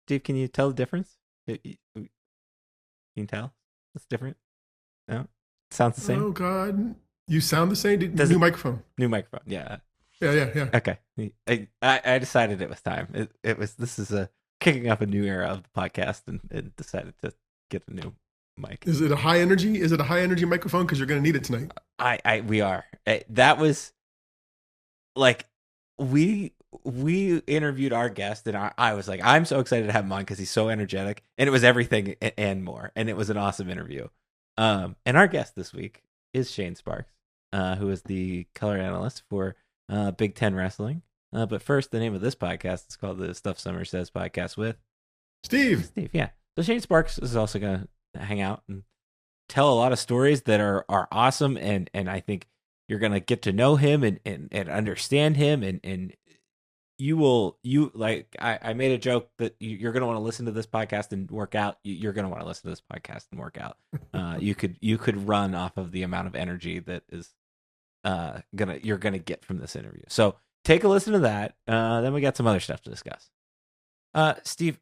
Steve, can you tell the difference? Can you tell it's different? No, sounds the same. Oh God, you sound the same. Does New it? microphone. New microphone. Yeah. Yeah, yeah, yeah. Okay. I decided it was time. It was. This is a kicking up a new era of the podcast, and decided to get a new mic. Is it a high energy? Is it a high energy microphone? Because you're going to need it tonight. We are. That was like we interviewed our guest, and I was like, I'm so excited to have him on because he's so energetic, and it was everything and more, and it was an awesome interview. And our guest this week is Shane Sparks, who is the color analyst for Big Ten Wrestling. But first, the name of this podcast is called the Stuff Summer Says Podcast with Steve. Steve, yeah. So Shane Sparks is also going to hang out and tell a lot of stories that are awesome, and I think you're going to get to know him and understand him, and I made a joke that you're going to want to listen to this podcast and work out. You're going to want to listen to this podcast and work out. You could run off of the amount of energy that is you're gonna get from this interview. So take a listen to that. Then we got some other stuff to discuss. Steve,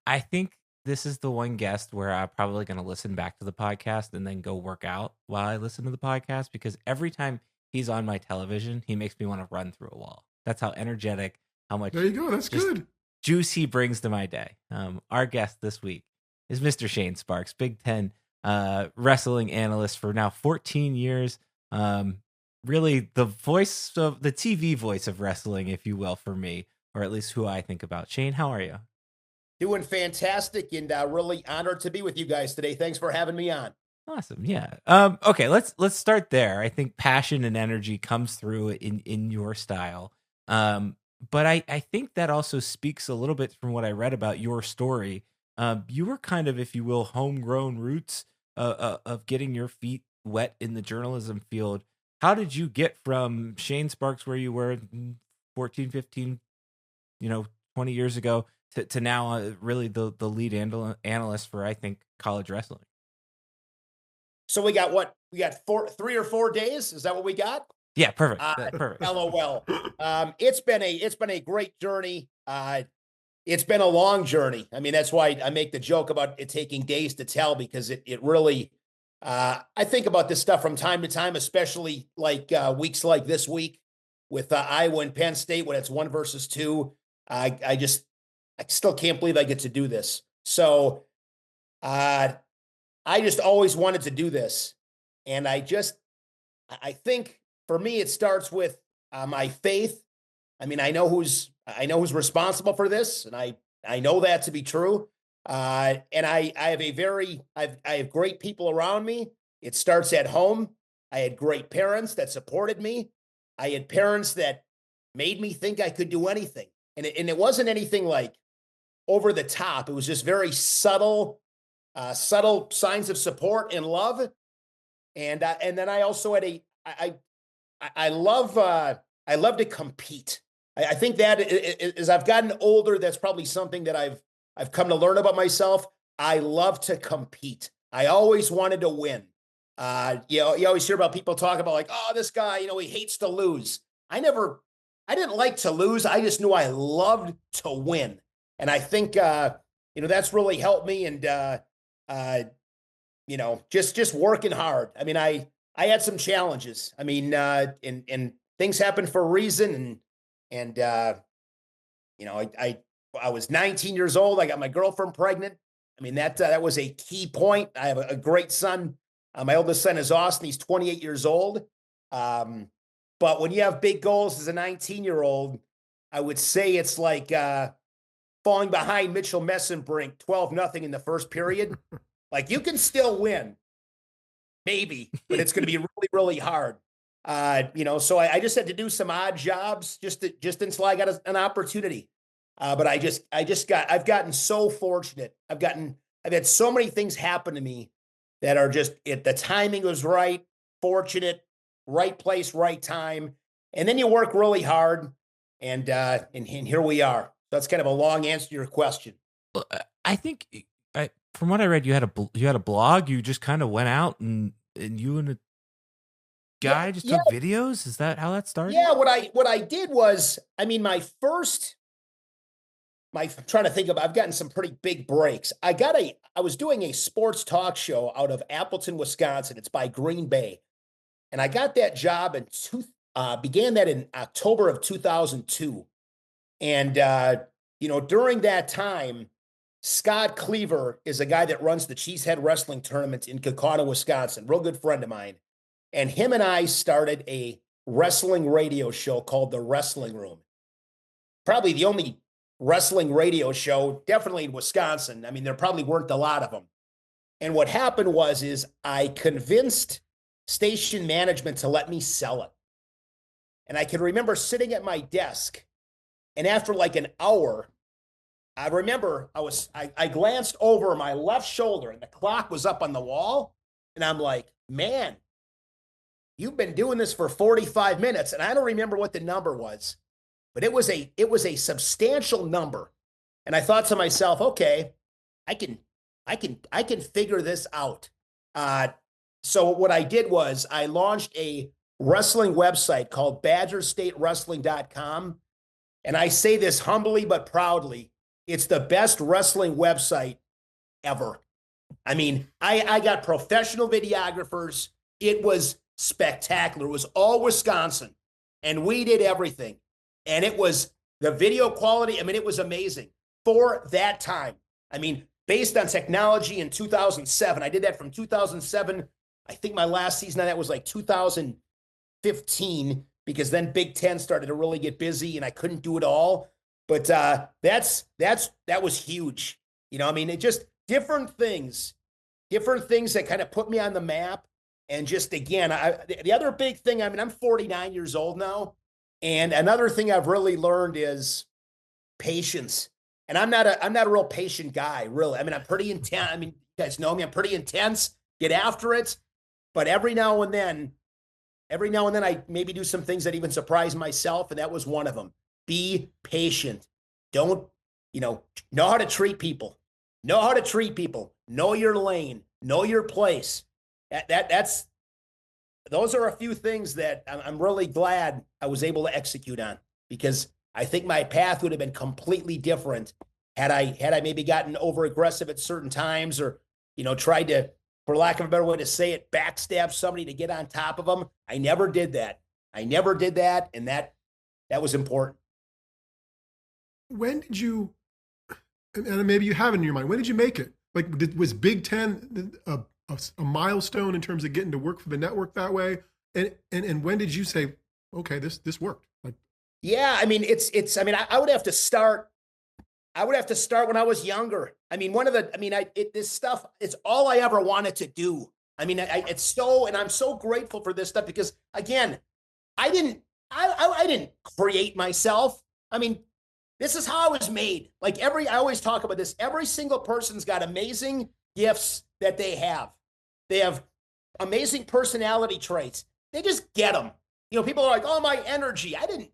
I think this is the one guest where I'm probably going to listen back to the podcast and then go work out while I listen to the podcast, because every time he's on my television, he makes me want to run through a wall. That's how energetic, how much There you go. That's good. juice he brings to my day. Our guest this week is Mr. Shane Sparks, Big Ten wrestling analyst for now 14 years. Really the voice of the TV voice of wrestling, if you will, for me, or at least who I think about. Shane, how are you? Doing fantastic, and really honored to be with you guys today. Thanks for having me on. Awesome. Yeah. Okay, let's start there. I think passion and energy comes through in your style. But I think that also speaks a little bit from what I read about your story. You were kind of, if you will, homegrown roots of getting your feet wet in the journalism field. How did you get from Shane Sparks, where you were 14, 15, 20 years ago, to now really the lead analyst for, I think, college wrestling? So we got what? We got 3 or 4 days. Is that what we got? Yeah, perfect. Perfect. LOL. It's been a great journey. It's been a long journey. I mean, that's why I make the joke about it taking days to tell, because it really. I think about this stuff from time to time, especially like weeks like this week with Iowa and Penn State when it's 1 versus 2. I still can't believe I get to do this. So I just always wanted to do this. And I think for me, it starts with my faith. I mean, I know who's responsible for this, and I know that to be true. And I have great people around me. It starts at home. I had great parents that supported me. I had parents that made me think I could do anything. And it wasn't anything like over the top. It was just very subtle signs of support and love. And then I also had I love to compete. I think that as I've gotten older, that's probably something that I've come to learn about myself. I love to compete. I always wanted to win. You always hear about people talk about like, oh, this guy, he hates to lose. I didn't like to lose. I just knew I loved to win. And I think, that's really helped me. And, just working hard. I mean, I had some challenges. I mean, and things happen for a reason. And I was 19 years old. I got my girlfriend pregnant. I mean, that was a key point. I have a great son. My oldest son is Austin. He's 28 years old. But when you have big goals as a 19-year-old, I would say it's like falling behind Mitchell Messenbrink 12-0 in the first period. Like, you can still win, maybe, but it's going to be really, really hard. So I just had to do some odd jobs just until I got an opportunity. But I've gotten so fortunate. I've had so many things happen to me that are just, the timing was right, fortunate, right place, right time. And then you work really hard, and here we are. That's kind of a long answer to your question. I think, from what I read, you had a blog. You just kind of went out and you and a guy just took videos. Is that how that started? Yeah. What I did was, I mean, my first I'm trying to think of, I've gotten some pretty big breaks. I was doing a sports talk show out of Appleton, Wisconsin. It's by Green Bay. And I got that job began that in October of 2002. And, during that time, Scott Cleaver is a guy that runs the Cheesehead Wrestling Tournament in Kaukauna, Wisconsin, real good friend of mine. And him and I started a wrestling radio show called The Wrestling Room. Probably the only wrestling radio show, definitely in Wisconsin. I mean, there probably weren't a lot of them. And what happened is I convinced station management to let me sell it. And I can remember sitting at my desk, and after like an hour, I remember I glanced over my left shoulder and the clock was up on the wall. And I'm like, man, you've been doing this for 45 minutes. And I don't remember what the number was, but it was a substantial number. And I thought to myself, okay, I can figure this out. So what I did was I launched a wrestling website called BadgerStateWrestling.com. And I say this humbly but proudly. It's the best wrestling website ever. I mean, I got professional videographers. It was spectacular. It was all Wisconsin, and we did everything. And it was the video quality. I mean, it was amazing for that time. I mean, based on technology in 2007, I did that from 2007. I think my last season on that was like 2015, because then Big Ten started to really get busy and I couldn't do it all. But that was huge. I mean, it just different things that kind of put me on the map. And just, again, the other big thing, I mean, I'm 49 years old now. And another thing I've really learned is patience. And I'm not a real patient guy, really. I mean, I'm pretty intense. I mean, you guys know me, I'm pretty intense, get after it. But every now and then I maybe do some things that even surprise myself. And that was one of them. Be patient. Don't, know how to treat people. Know your lane. Know your place. Those are a few things that I'm really glad I was able to execute on, because I think my path would have been completely different had I maybe gotten over aggressive at certain times, or, tried to, for lack of a better way to say it, backstab somebody to get on top of them. I never did that. And that was important. When did you, and maybe you have it in your mind, when did you make it? Like, was Big Ten a milestone in terms of getting to work for the network that way? And when did you say, okay, this worked? Like, yeah, I mean, I would have to start when I was younger. I mean, this stuff, it's all I ever wanted to do. I mean, and I'm so grateful for this stuff, because again, I didn't create myself. I mean, this is how I was made. Like I always talk about this. Every single person's got amazing gifts that they have. They have amazing personality traits. They just get them. People are like, oh, my energy. I didn't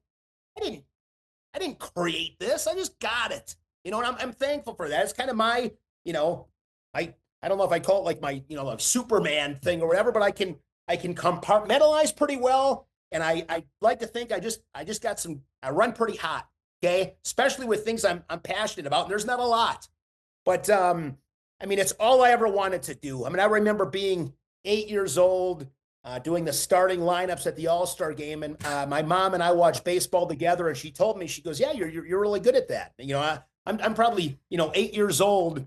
create this. I just got it. And I'm thankful for that. It's kind of my, I don't know if I call it like my, like Superman thing or whatever, but I can compartmentalize pretty well. And I like to think I run pretty hot. Okay. Especially with things I'm passionate about. And there's not a lot, but, it's all I ever wanted to do. I mean, I remember being 8 years old, doing the starting lineups at the All-Star game. And my mom and I watched baseball together, and she told me, she goes, yeah, you're really good at that. I'm probably, 8 years old,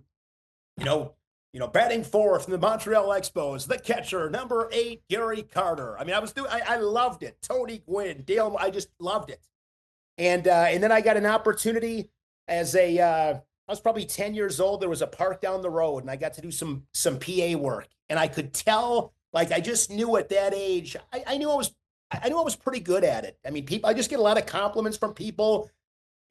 batting fourth in the Montreal Expos, the catcher, number 8, Gary Carter. I mean, I loved it. Tony Gwynn, Dale, I just loved it. And then I got an opportunity as I was probably 10 years old. There was a park down the road, and I got to do some PA work. And I could tell, like, I just knew at that age, I knew I was pretty good at it. I mean, I just get a lot of compliments from people,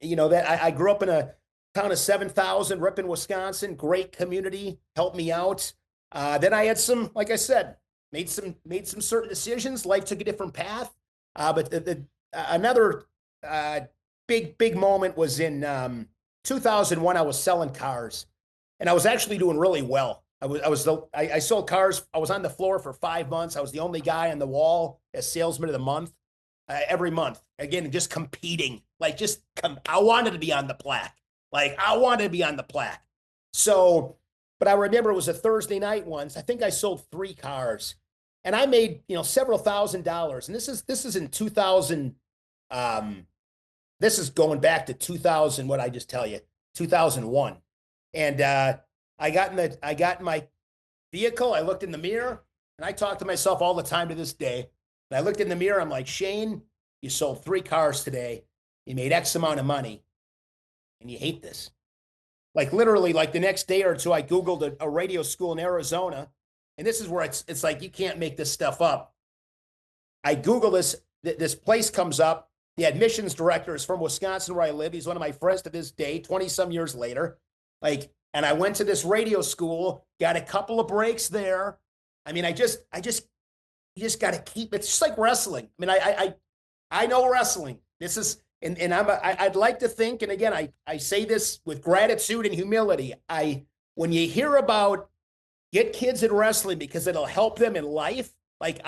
that I grew up in a town of 7,000, Ripon, Wisconsin, great community, helped me out. Then I had like I said, made some certain decisions. Life took a different path. But another big moment was in 2001. I was selling cars, and I was actually doing really well. I sold cars. I was on the floor for 5 months. I was the only guy on the wall as salesman of the month, every month. Again, just competing, I wanted to be on the plaque. Like, I wanted to be on the plaque. So, but I remember it was a Thursday night once. I think I sold 3 cars, and I made, several $1,000s. And this is in 2000. This is going back to 2000. What I just tell you, 2001. And I got in my vehicle. I looked in the mirror, and I talk to myself all the time to this day. And I looked in the mirror. I'm like, Shane, you sold 3 cars today. You made X amount of money, and you hate this. Like, literally, like the next day or two, I Googled a radio school in Arizona, and this is where it's like, you can't make this stuff up. I Google this place comes up. The admissions director is from Wisconsin, where I live. He's one of my friends to this day, 20-some years later. Like, and I went to this radio school, got a couple of breaks there. I mean, you just got to keep, it's just like wrestling. I mean, I know wrestling. This is, and I'd like to think, and again, I say this with gratitude and humility. When you hear about get kids in wrestling because it'll help them in life, like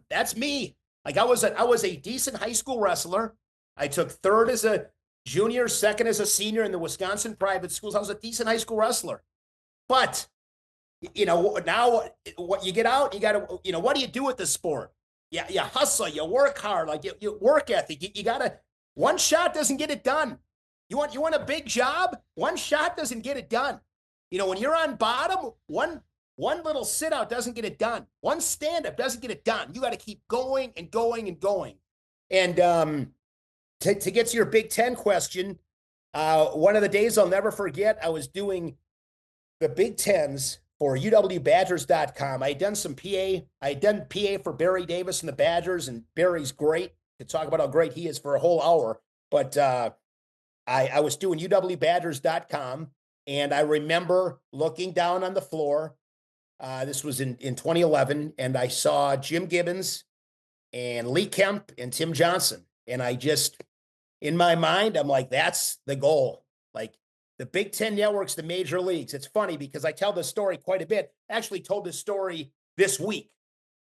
that's me. Like, I was a decent high school wrestler. I took 3rd as a junior, 2nd as a senior in the Wisconsin private schools. I was a decent high school wrestler. But, now what you get out, you got to, what do you do with the sport? Yeah, you hustle, you work hard, like you work ethic. You got to, one shot doesn't get it done. You want a big job? One shot doesn't get it done. When you're on bottom, one little sit out doesn't get it done. One stand up doesn't get it done. You got to keep going and going and going. And to get to your Big Ten question, one of the days I'll never forget, I was doing the Big Tens for UWBadgers.com. I had done some PA. I had done PA for Barry Davis and the Badgers, and Barry's great. To talk about how great he is for a whole hour. But I was doing UWBadgers.com, and I remember looking down on the floor. This was in 2011, and I saw Jim Gibbons and Lee Kemp and Tim Johnson. And I just, in my mind, I'm like, that's the goal. Like, the Big Ten networks, the major leagues. It's funny because I tell this story quite a bit. I actually told this story this week.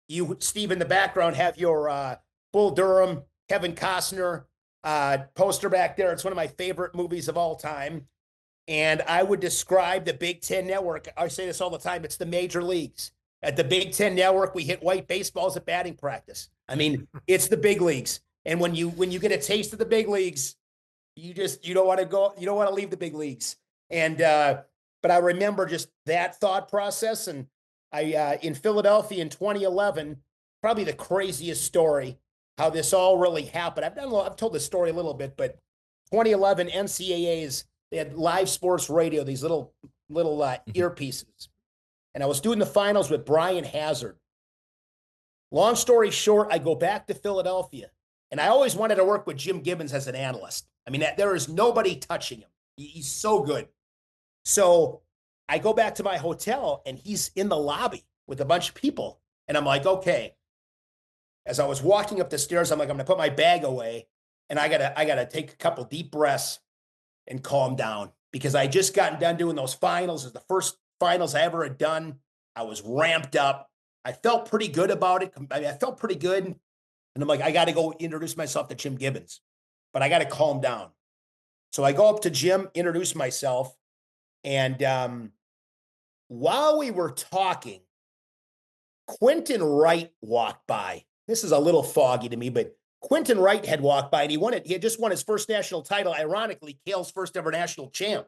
You, Steve, in the background have your Bull Durham, Kevin Costner poster back there. It's one of my favorite movies of all time. And I would describe the Big Ten network. I say this all the time. It's the major leagues. At the Big Ten network, we hit white baseballs at batting practice. I mean, it's the big leagues. And when you get a taste of the big leagues, you don't want to go. You don't want to leave the big leagues. And but I remember just that thought process. And I in Philadelphia in 2011, probably the craziest story how this all really happened. I've told this story a little bit, but 2011 NCAAs. They had live sports radio, these little earpieces. And I was doing the finals with Brian Hazard. Long story short, I go back to Philadelphia. And I always wanted to work with Jim Gibbons as an analyst. I mean, there is nobody touching him. He's so good. So I go back to my hotel, and he's in the lobby with a bunch of people. And I'm like, okay. As I was walking up the stairs, I'm like, I'm going to put my bag away. And I gotta take a couple deep breaths and calm down, because I just gotten done doing those finals. It was the first finals I ever had done. I was ramped up. I felt pretty good about it. I felt pretty good. And I'm like, I got to go introduce myself to Jim Gibbons, but I got to calm down. So I go up to Jim, introduce myself. And while we were talking, Quentin Wright walked by. This is a little foggy to me, but Quentin Wright had walked by, and he had just won his first national title. Ironically, Cale's first ever national champ.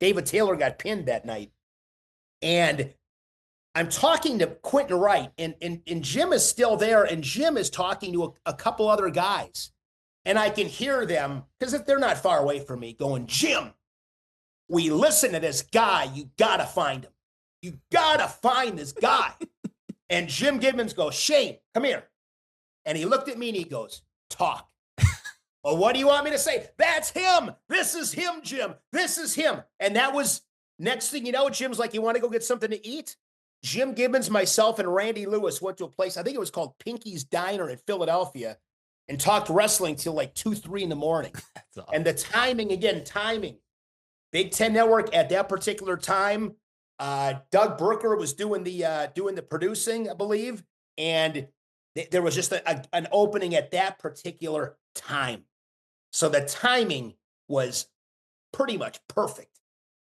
David Taylor got pinned that night. And I'm talking to Quentin Wright, and Jim is still there, and Jim is talking to a couple other guys. And I can hear them, because they're not far away from me, going, Jim, we listen to this guy. You got to find him. You got to find this guy. And Jim Gibbons goes, Shane, come here. And he looked at me and he goes, talk. Well, what do you want me to say? That's him. This is him, Jim. This is him. And that was, next thing you know, Jim's like, you want to go get something to eat? Jim Gibbons, myself, and Randy Lewis went to a place, I think it was called Pinky's Diner in Philadelphia, and talked wrestling till like 2, 3 in the morning. That's awesome. And the timing. Big Ten Network at that particular time, Doug Brooker was doing the producing, I believe. And there was just an opening at that particular time. So the timing was pretty much perfect.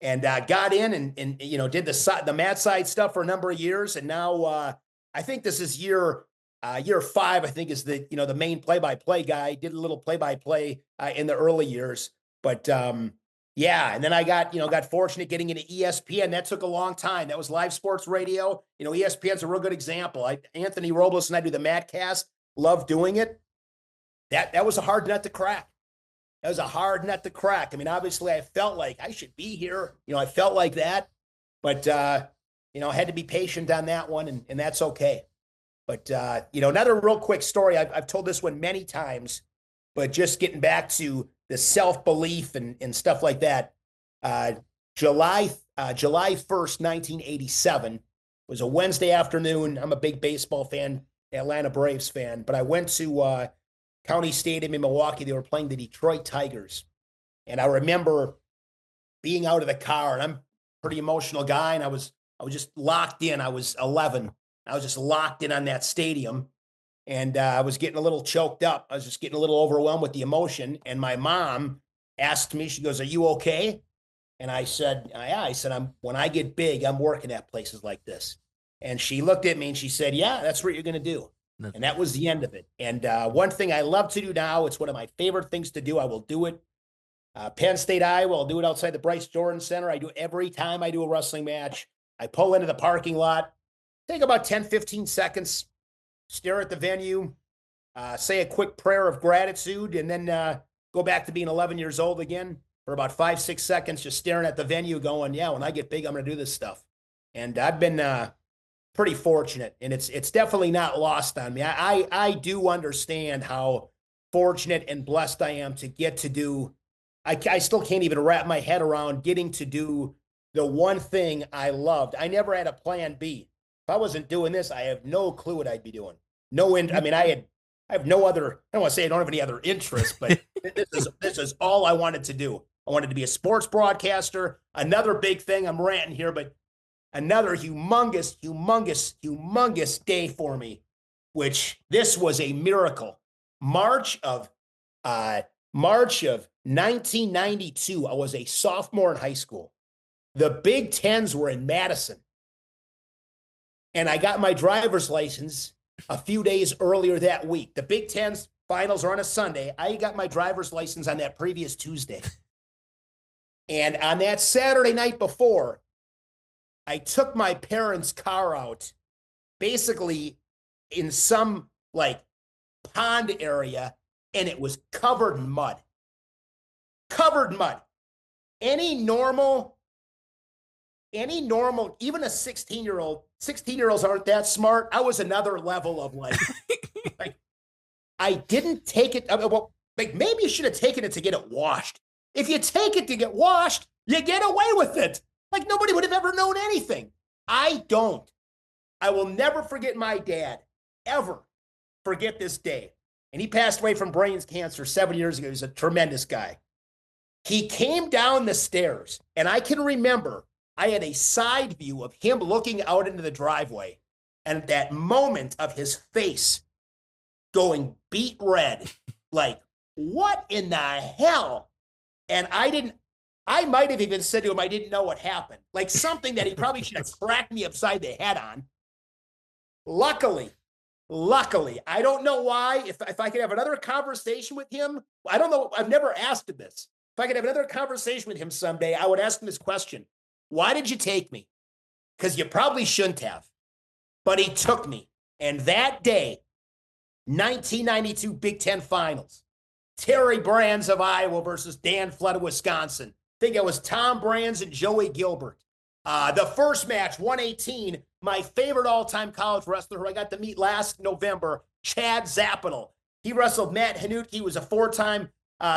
And got in and did the mat side stuff for a number of years. And now I think this is year 5, I think, is the main play-by-play guy. Did a little play-by-play in the early years. But yeah, and then I got fortunate getting into ESPN. That took a long time. That was live sports radio. ESPN's a real good example. Anthony Robles and I do the Matcast. Love doing it. That was a hard nut to crack. That was a hard nut to crack. I mean, obviously, I felt like I should be here. I felt like that. But, I had to be patient on that one, and that's okay. But, another real quick story. I've told this one many times, but just getting back to the self-belief and stuff like that. July 1st, 1987 was a Wednesday afternoon. I'm a big baseball fan, Atlanta Braves fan, but I went to County Stadium in Milwaukee. They were playing the Detroit Tigers. And I remember being out of the car, and I'm a pretty emotional guy, and I was just locked in. I was 11. I was just locked in on that stadium. And I was getting a little choked up. I was just getting a little overwhelmed with the emotion. And my mom asked me, she goes, "Are you okay?" And I said, "Yeah." I said, when I get big, I'm working at places like this. And she looked at me and she said, "Yeah, that's what you're going to do." And that was the end of it. And one thing I love to do now, it's one of my favorite things to do. I will do it. Penn State, Iowa, I'll do it outside the Bryce Jordan Center. I do it every time I do a wrestling match. I pull into the parking lot, take about 10, 15 seconds, stare at the venue, say a quick prayer of gratitude, and then go back to being 11 years old again for about 5, 6 seconds, just staring at the venue going, yeah, when I get big, I'm going to do this stuff. And I've been pretty fortunate, and it's definitely not lost on me. I do understand how fortunate and blessed I am to get to do. I still can't even wrap my head around getting to do the one thing I loved. I never had a plan B. If I wasn't doing this, I have no clue what I'd be doing. I have no other, I don't want to say I don't have any other interests, but this is all I wanted to do. I wanted to be a sports broadcaster. Another big thing, I'm ranting here, but another humongous day for me, which this was a miracle. March of 1992, I was a sophomore in high school. The Big Tens were in Madison. And I got my driver's license a few days earlier that week. The Big Ten's finals are on a Sunday. I got my driver's license on that previous Tuesday. And on that Saturday night before, I took my parents' car out, basically in some pond area, and it was covered in mud. Covered in mud. Any normal, even a 16-year-olds aren't that smart. I was another level of I didn't take it. Well, maybe you should have taken it to get it washed. If you take it to get washed, you get away with it. Nobody would have ever known anything. I don't. I will never forget my dad, ever forget this day. And he passed away from brain cancer 7 years ago. He's a tremendous guy. He came down the stairs, and I can remember I had a side view of him looking out into the driveway, and that moment of his face going beet red, what in the hell? And I might have even said to him, I didn't know what happened. Something that he probably should have cracked me upside the head on. Luckily, I don't know why. If I could have another conversation with him, I don't know. I've never asked him this. If I could have another conversation with him someday, I would ask him this question. Why did you take me? Because you probably shouldn't have. But he took me. And that day, 1992 Big Ten Finals, Terry Brands of Iowa versus Dan Flood of Wisconsin. I think it was Tom Brands and Joey Gilbert. The first match, 118, my favorite all-time college wrestler who I got to meet last November, Chad Zappanel. He wrestled Matt Hanut. He was a 4-time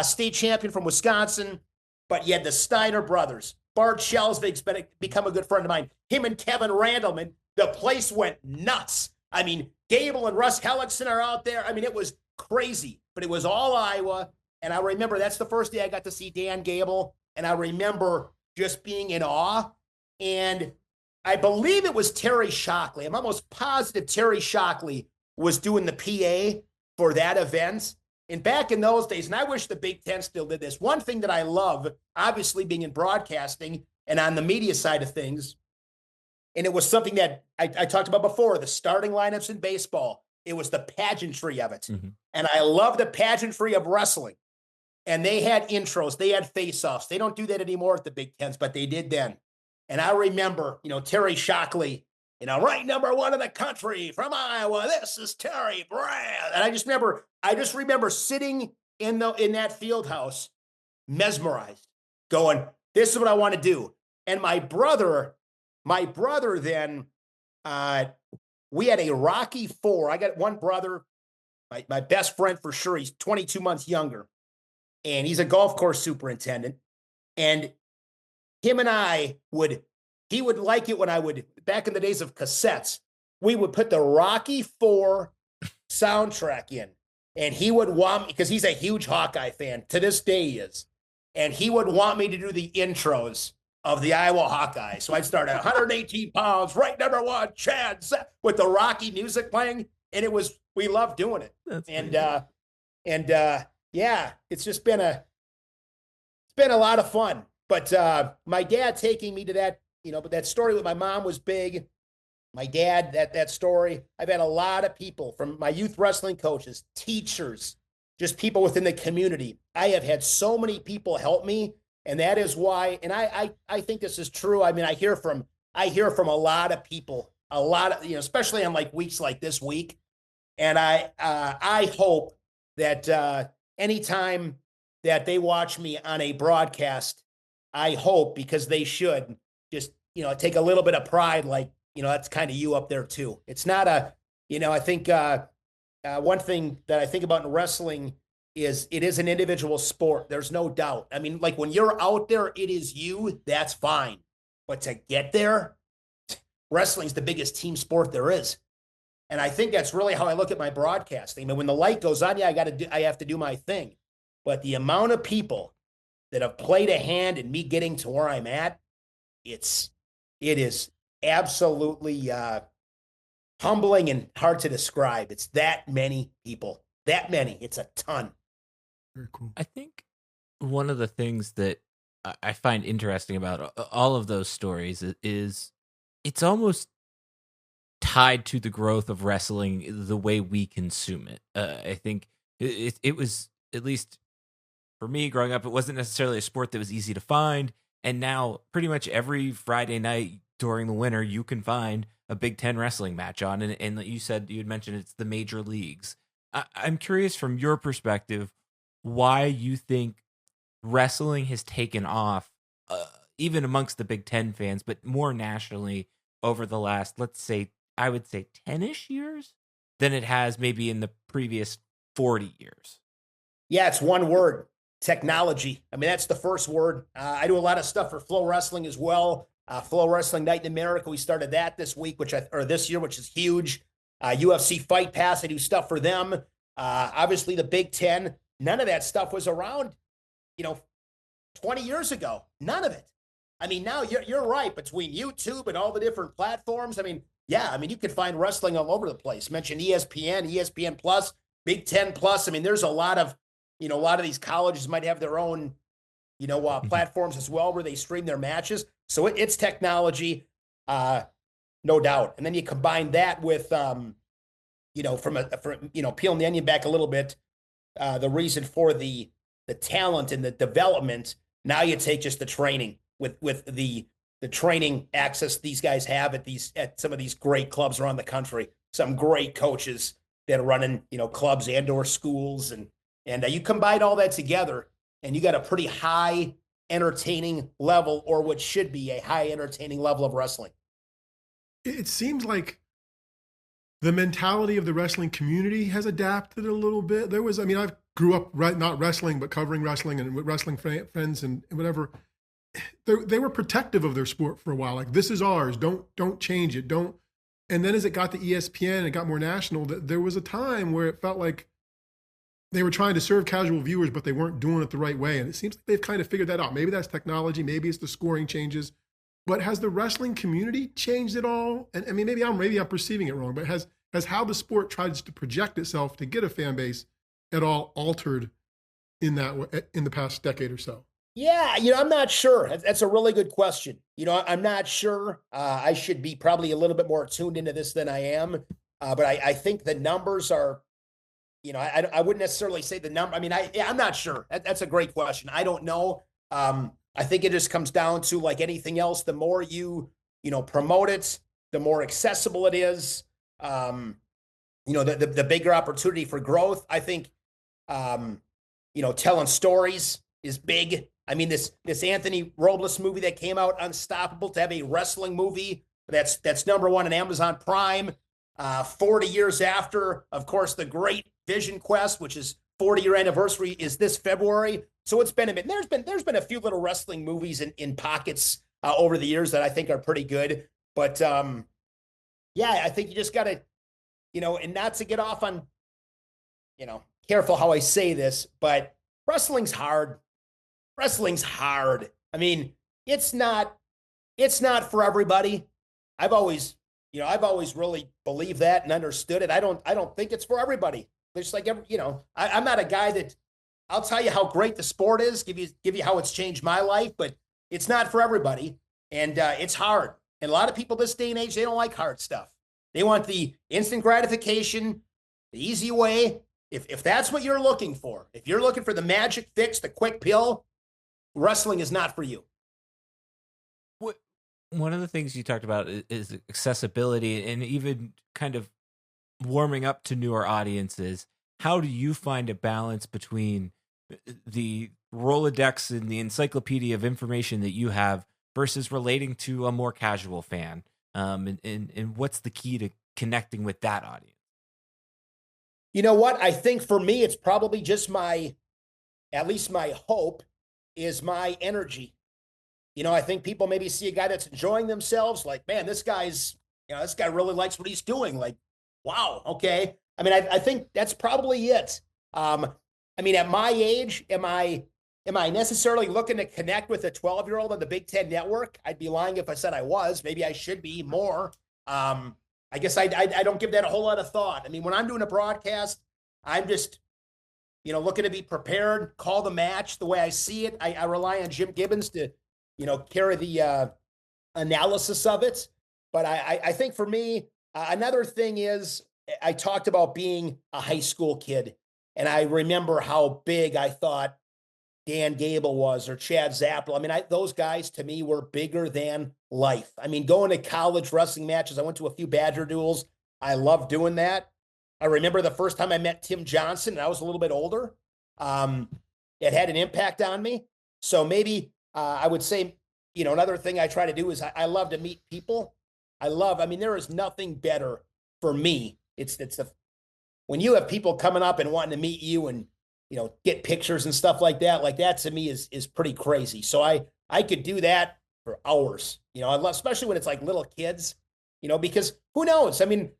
state champion from Wisconsin. But you had the Steiner brothers. Bart Schelsvig's become a good friend of mine. Him and Kevin Randleman, the place went nuts. I mean, Gable and Russ Hellickson are out there. I mean, it was crazy, but it was all Iowa. And I remember that's the first day I got to see Dan Gable. And I remember just being in awe. And I believe it was Terry Shockley. I'm almost positive Terry Shockley was doing the PA for that event. And back in those days, and I wish the Big Ten still did this, one thing that I love, obviously being in broadcasting and on the media side of things, and it was something that I talked about before, the starting lineups in baseball, it was the pageantry of it. Mm-hmm. And I love the pageantry of wrestling. And they had intros, they had face-offs. They don't do that anymore at the Big Tens, but they did then. And I remember, Terry Shockley, right number one in the country from Iowa. This is Terry Brand. And I just remember sitting in that field house, mesmerized, going, this is what I want to do. And my brother then, we had a Rocky IV. I got one brother, my best friend for sure. He's 22 months younger, and he's a golf course superintendent. And him and he would like it when back in the days of cassettes, we would put the Rocky IV soundtrack in, and he would want me, because he's a huge Hawkeye fan, to this day he is, and he would want me to do the intros of the Iowa Hawkeyes. So I'd start at 118 pounds, right number one, Chad, with the Rocky music playing, and we loved doing it. Yeah, it's just been a lot of fun. But my dad taking me to that, but that story with my mom was big. My dad, that story. I've had a lot of people, from my youth wrestling coaches, teachers, just people within the community. I have had so many people help me, and that is why. And I think this is true. I mean, I hear from a lot of people, especially on like weeks like this week. And I hope that anytime that they watch me on a broadcast, I hope, because they should, just, take a little bit of pride, like, that's kind of you up there too. It's not I think one thing that I think about in wrestling is it is an individual sport. There's no doubt. I mean, like when you're out there, it is you, that's fine. But to get there, wrestling's the biggest team sport there is. And I think that's really how I look at my broadcasting. I mean, when the light goes on, yeah, I have to do my thing. But the amount of people that have played a hand in me getting to where I'm at, it is absolutely humbling and hard to describe. It's that many people, it's a ton. Very cool. I think one of the things that I find interesting about all of those stories is it's almost tied to the growth of wrestling, the way we consume it. I think it was, at least for me growing up, it wasn't necessarily a sport that was easy to find. And now pretty much every Friday night during the winter, you can find a Big Ten wrestling match on. And you had mentioned it's the major leagues. I'm curious from your perspective, why you think wrestling has taken off, even amongst the Big Ten fans, but more nationally over the last, let's say, I would say 10-ish years than it has maybe in the previous 40 years. Yeah, it's one word: technology. I mean, that's the first word. I do a lot of stuff for Flow Wrestling as well. Flow Wrestling Night in America. We started that this week, this year, which is huge. UFC Fight Pass. I do stuff for them. Obviously, the Big Ten. None of that stuff was around, 20 years ago. None of it. I mean, now you're right, between YouTube and all the different platforms. I mean, yeah, you can find wrestling all over the place. Mention ESPN, ESPN Plus, Big Ten Plus. I mean, there's a lot of these colleges might have their own, platforms as well where they stream their matches. So it's technology, no doubt. And then you combine that with, peeling the onion back a little bit, the reason for the talent and the development. Now you take just the training with the training access these guys have at some of these great clubs around the country. Some great coaches that are running, clubs and/or schools, and you combine all that together, and you got a pretty high entertaining level, or what should be a high entertaining level of wrestling. It seems like the mentality of the wrestling community has adapted a little bit. I grew up not wrestling, but covering wrestling and with wrestling friends and whatever. They were protective of their sport for a while. Like, this is ours. Don't change it. Don't. And then as it got to ESPN, it got more national. There was a time where it felt like they were trying to serve casual viewers, but they weren't doing it the right way. And it seems like they've kind of figured that out. Maybe that's technology. Maybe it's the scoring changes. But has the wrestling community changed at all? And I mean, maybe I'm perceiving it wrong, but has how the sport tries to project itself to get a fan base, at all altered in the past decade or so? Yeah, I'm not sure. That's a really good question. I'm not sure. I should be probably a little bit more tuned into this than I am. But I think the numbers are, I wouldn't necessarily say the number. I mean, I'm not sure. That's a great question. I don't know. I think it just comes down to, like anything else, the more you promote it, the more accessible it is. The bigger opportunity for growth. I think, telling stories is big. I mean, this Anthony Robles movie that came out, Unstoppable, to have a wrestling movie that's #1 on Amazon Prime. 40 years after, of course, the great Vision Quest, which is 40-year anniversary, is this February. So it's been a minute. There's been a few little wrestling movies in pockets over the years that I think are pretty good. But yeah, I think you just got to, and not to get off on, careful how I say this, but wrestling's hard. Wrestling's hard. I mean, it's not for everybody. I've always really believed that and understood it. I don't think it's for everybody. It's like, I'm not a guy that, I'll tell you how great the sport is, give you how it's changed my life, but it's not for everybody. And it's hard. And a lot of people this day and age, they don't like hard stuff. They want the instant gratification, the easy way. If that's what you're looking for, if you're looking for the magic fix, the quick pill, wrestling is not for you. One of the things you talked about is accessibility and even kind of warming up to newer audiences. How do you find a balance between the Rolodex and the encyclopedia of information that you have versus relating to a more casual fan? And what's the key to connecting with that audience? You know what? I think for me, it's probably just at least my hope is my energy. I think people maybe see a guy that's enjoying themselves, like, man, this guy really likes what he's doing. Like, wow, okay. I mean, I think that's probably it. I mean, at my age, am I necessarily looking to connect with a 12-year-old on the Big Ten Network? I'd be lying if I said I was. Maybe I should be more. I guess I don't give that a whole lot of thought. I mean, when I'm doing a broadcast, I'm just, looking to be prepared, call the match the way I see it. I rely on Jim Gibbons to, carry the analysis of it. But I think for me, another thing is, I talked about being a high school kid, and I remember how big I thought Dan Gable was, or Chad Zappel. I mean, those guys to me were bigger than life. I mean, going to college wrestling matches, I went to a few Badger duels. I loved doing that. I remember the first time I met Tim Johnson, and I was a little bit older. It had an impact on me. So maybe I would say, another thing I try to do is I love to meet people. I mean, there is nothing better for me. When you have people coming up and wanting to meet you and, get pictures and stuff like that to me is pretty crazy. So I could do that for hours. I love, especially when it's like little kids, because who knows? I mean,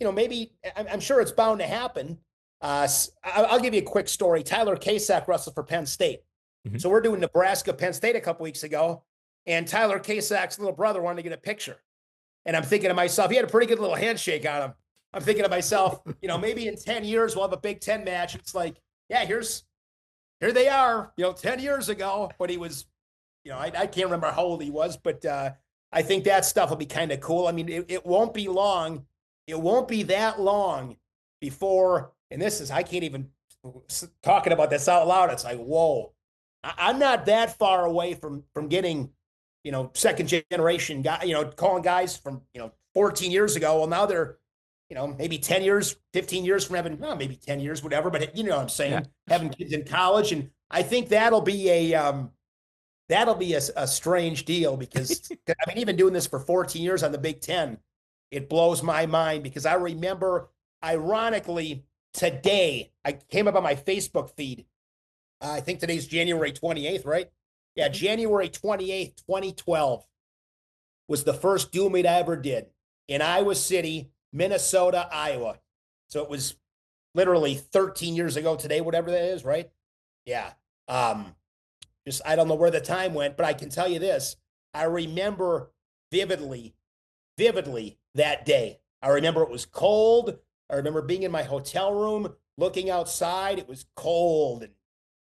maybe I'm sure it's bound to happen. I'll give you a quick story. Tyler Kasak wrestled for Penn State. Mm-hmm. So we're doing Nebraska, Penn State a couple weeks ago, and Tyler Kasak's little brother wanted to get a picture. And I'm thinking to myself, he had a pretty good little handshake on him. I'm thinking to myself, maybe in 10 years we'll have a Big Ten match. It's like, yeah, here they are, 10 years ago. But he was, I can't remember how old he was, but I think that stuff will be kind of cool. I mean, it won't be long. It won't be that long before, and I can't even talking about this out loud. It's like, whoa, I'm not that far away from getting, second generation guy, calling guys from, 14 years ago. Well, now they're, maybe 10 years, 15 years from having, maybe 10 years, whatever, but you know what I'm saying, yeah. Having kids in college. And I think that'll be a strange deal because I mean, even doing this for 14 years on the Big Ten, it blows my mind because I remember, ironically, today, I came up on my Facebook feed. I think today's January 28th, right? Yeah, January 28th, 2012 was the first Dual Meet I ever did in Iowa City, Minnesota, Iowa. So it was literally 13 years ago today, whatever that is, right? Yeah. Just, I don't know where the time went, but I can tell you this. I remember vividly that day. I remember it was cold. I remember being in my hotel room looking outside, it was cold,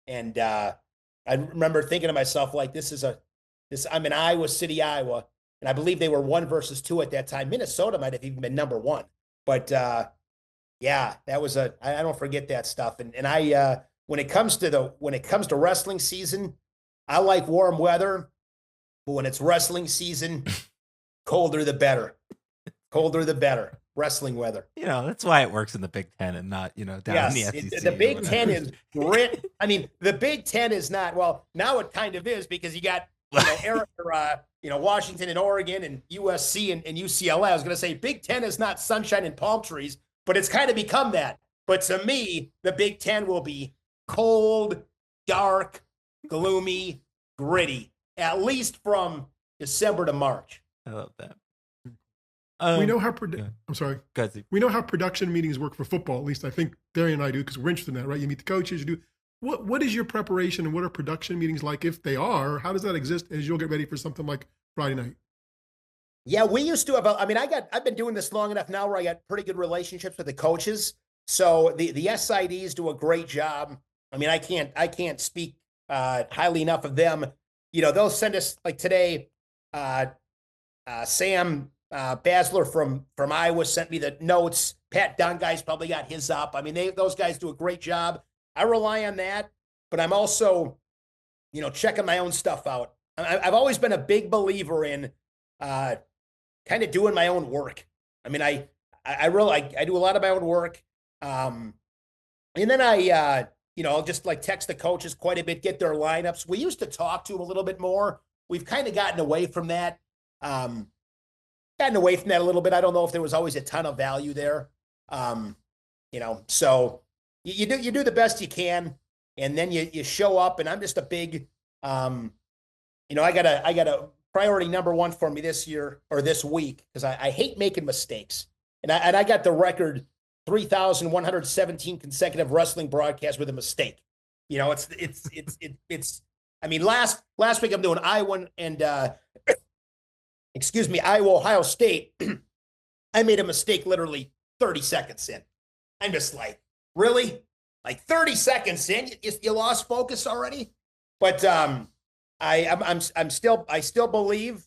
and I remember thinking to myself, like, I'm in Iowa City, Iowa, and I believe they were 1-2 at that time. Minnesota might have even been number 1, but yeah, that was I don't forget that stuff. And I when it comes to wrestling season, I like warm weather, but when it's wrestling season, colder the better. Colder the better. Wrestling weather. That's why it works in the Big Ten and not, down in the SEC. The Big Ten is grit. I mean, the Big Ten is not, well, now it kind of is, because you got, Washington and Oregon and USC and UCLA. I was going to say Big Ten is not sunshine and palm trees, but it's kind of become that. But to me, the Big Ten will be cold, dark, gloomy, gritty, at least from December to March. I love that. We know how I'm sorry. Go ahead, Steve. We know how production meetings work for football. At least I think Darian and I do, because we're interested in that, right? You meet the coaches. You do. What is your preparation, and what are production meetings like, if they are? How does that exist as you'll get ready for something like Friday night? Yeah, we used to have. I've been doing this long enough now where I got pretty good relationships with the coaches. So the SIDs do a great job. I mean, I can't speak highly enough of them. They'll send us, like today. Sam Basler from Iowa sent me the notes. Pat Dunguy's probably got his up. I mean, those guys do a great job. I rely on that, but I'm also, checking my own stuff out. I've always been a big believer in kind of doing my own work. I mean, I do a lot of my own work. And then I'll just like text the coaches quite a bit, get their lineups. We used to talk to them a little bit more. We've kind of gotten away from that. A little bit. I don't know if there was always a ton of value there. So you do the best you can, and then you show up. And I'm just a big, I got a priority number 1 for me this year or this week, because I hate making mistakes. And I got the record 3,117 consecutive wrestling broadcasts with a mistake. It's. I mean, last week I'm doing Iowa and Iowa Ohio State. I made a mistake literally 30 seconds in. I'm just like, really? Like 30 seconds in, you lost focus already? But I still believe.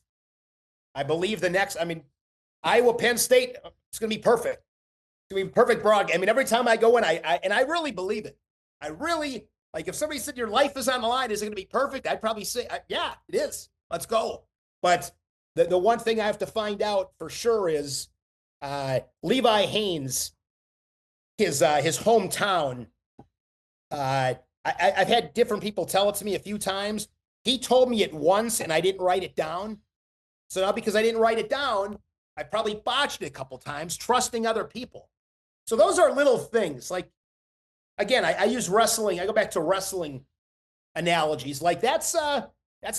I believe the next. I mean, Iowa Penn State. It's going to be perfect. It's going to be perfect broadcast. I mean, every time I go in, I really believe it. I really, like, if somebody said your life is on the line, is it going to be perfect? I'd probably say, yeah, it is. Let's go. But the one thing I have to find out for sure is Levi Haynes, his hometown. I've had different people tell it to me a few times. He told me it once and I didn't write it down. So now, because I didn't write it down, I probably botched it a couple times, trusting other people. So those are little things. Like, again, I use wrestling. I go back to wrestling analogies. Like that's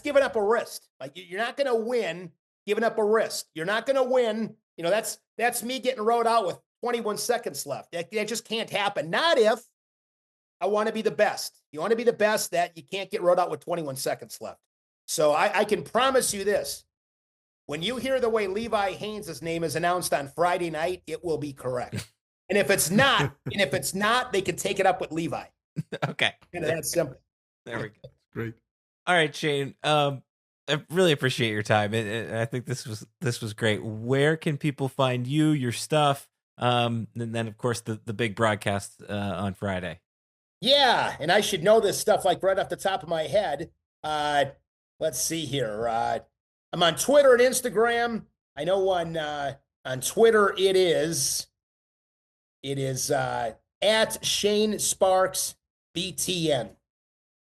giving up a wrist. Like, you're not going to win giving up a wrist. You're not going to win. That's me getting rode out with 21 seconds left. That just can't happen. Not if I want to be the best. You want to be the best, that you can't get rode out with 21 seconds left. So I can promise you this. When you hear the way Levi Haynes' name is announced on Friday night, it will be correct. And if it's not, they can take it up with Levi. Okay. That's simple. There we go. Great. All right, Shane. I really appreciate your time. And I think this was great. Where can people find you, your stuff? And then, of course, the big broadcast on Friday. Yeah, and I should know this stuff like right off the top of my head. Let's see here. I'm on Twitter and Instagram. I know on Twitter it is at Shane Sparks BTN,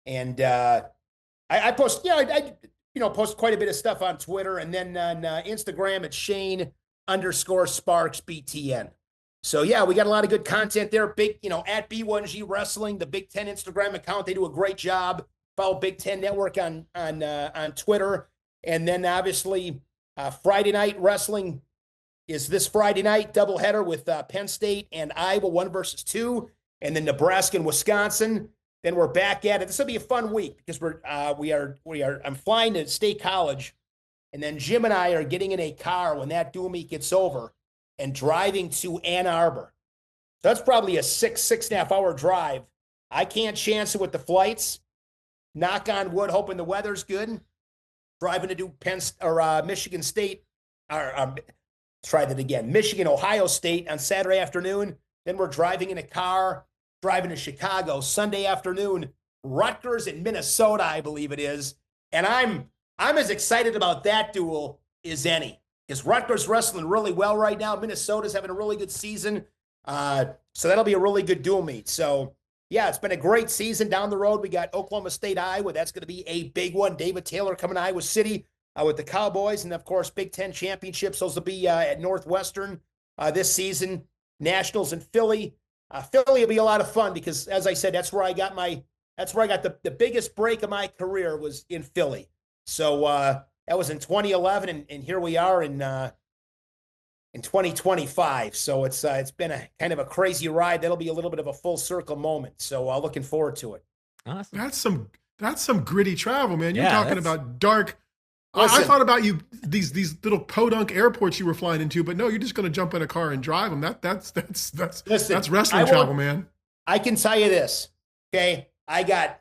and I post I post quite a bit of stuff on Twitter, and then on Instagram it's Shane_Sparks BTN. So yeah, we got a lot of good content there. Big, at B1G Wrestling, the Big Ten Instagram account, they do a great job. Follow Big Ten Network on Twitter, and then obviously Friday night wrestling is this Friday night doubleheader with Penn State and Iowa 1-2, and then Nebraska and Wisconsin. Then we're back at it. This will be a fun week because I'm flying to State College, and then Jim and I are getting in a car when that dual meet gets over and driving to Ann Arbor. that's probably a 6.5 hour drive. I can't chance it with the flights. Knock on wood, hoping the weather's good. Driving to do Michigan State, or try that again. Michigan, Ohio State on Saturday afternoon. Then we're driving in a car, driving to Chicago Sunday afternoon. Rutgers in Minnesota, I believe it is. And I'm as excited about that duel as any, because Rutgers wrestling really well right now. Minnesota's having a really good season. So that'll be a really good dual meet. So yeah, it's been a great season. Down the road, we got Oklahoma State, Iowa. That's going to be a big one. David Taylor coming to Iowa City with the Cowboys. And, of course, Big Ten championships. Those will be at Northwestern this season. Nationals in Philly. Philly will be a lot of fun because, as I said, that's where I got the biggest break of my career was in Philly. So that was in 2011, and here we are in 2025. So it's been a kind of a crazy ride. That'll be a little bit of a full circle moment. So looking forward to it. Awesome. That's some gritty travel, man. You're Yeah, talking about dark. I Listen. thought about you these little podunk airports you were flying into, but no, you're just going to jump in a car and drive them. That's Listen, wrestling travel, man. I can tell you this, okay? I got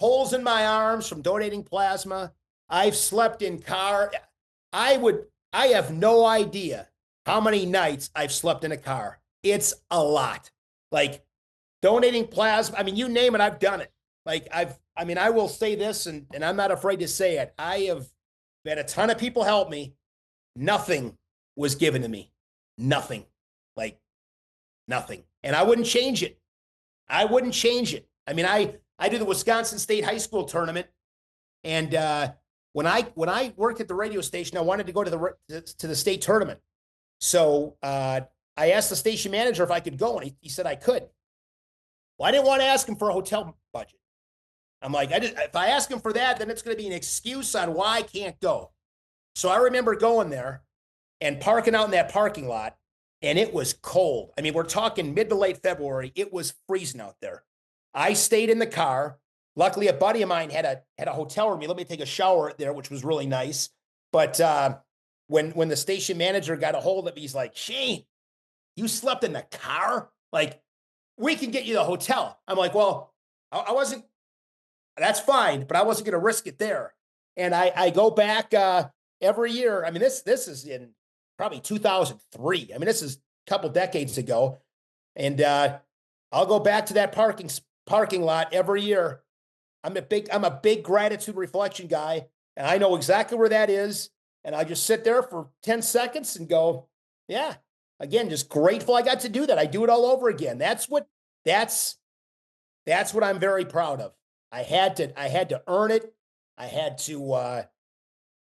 holes in my arms from donating plasma. I've slept in car. I have no idea how many nights I've slept in a car. It's a lot. Like donating plasma. I mean, you name it, I've done it. Like I will say this, and I'm not afraid to say it. I have had a ton of people help me. Nothing was given to me. Nothing. Like nothing. And I wouldn't change it. I wouldn't change it. I mean, I do the Wisconsin State High School tournament. And when I worked at the radio station, I wanted to go to the state tournament. So I asked the station manager if I could go, and he said I could. Well, I didn't want to ask him for a hotel budget. I'm like, if I ask him for that, then it's going to be an excuse on why I can't go. So I remember going there and parking out in that parking lot, and it was cold. I mean, we're talking mid to late February. It was freezing out there. I stayed in the car. Luckily, a buddy of mine had a hotel room. He let me take a shower there, which was really nice. But when the station manager got a hold of me, he's like, Shane, you slept in the car? Like, we can get you the hotel. I'm like, well, I wasn't. That's fine, but I wasn't going to risk it there. And I go back every year. I mean, this is in probably 2003. I mean, this is a couple decades ago. And I'll go back to that parking lot every year. I'm a big gratitude reflection guy, and I know exactly where that is. And I just sit there for 10 seconds and go, yeah, again, just grateful I got to do that. I do it all over again. That's what I'm very proud of. I had to earn it. I had to I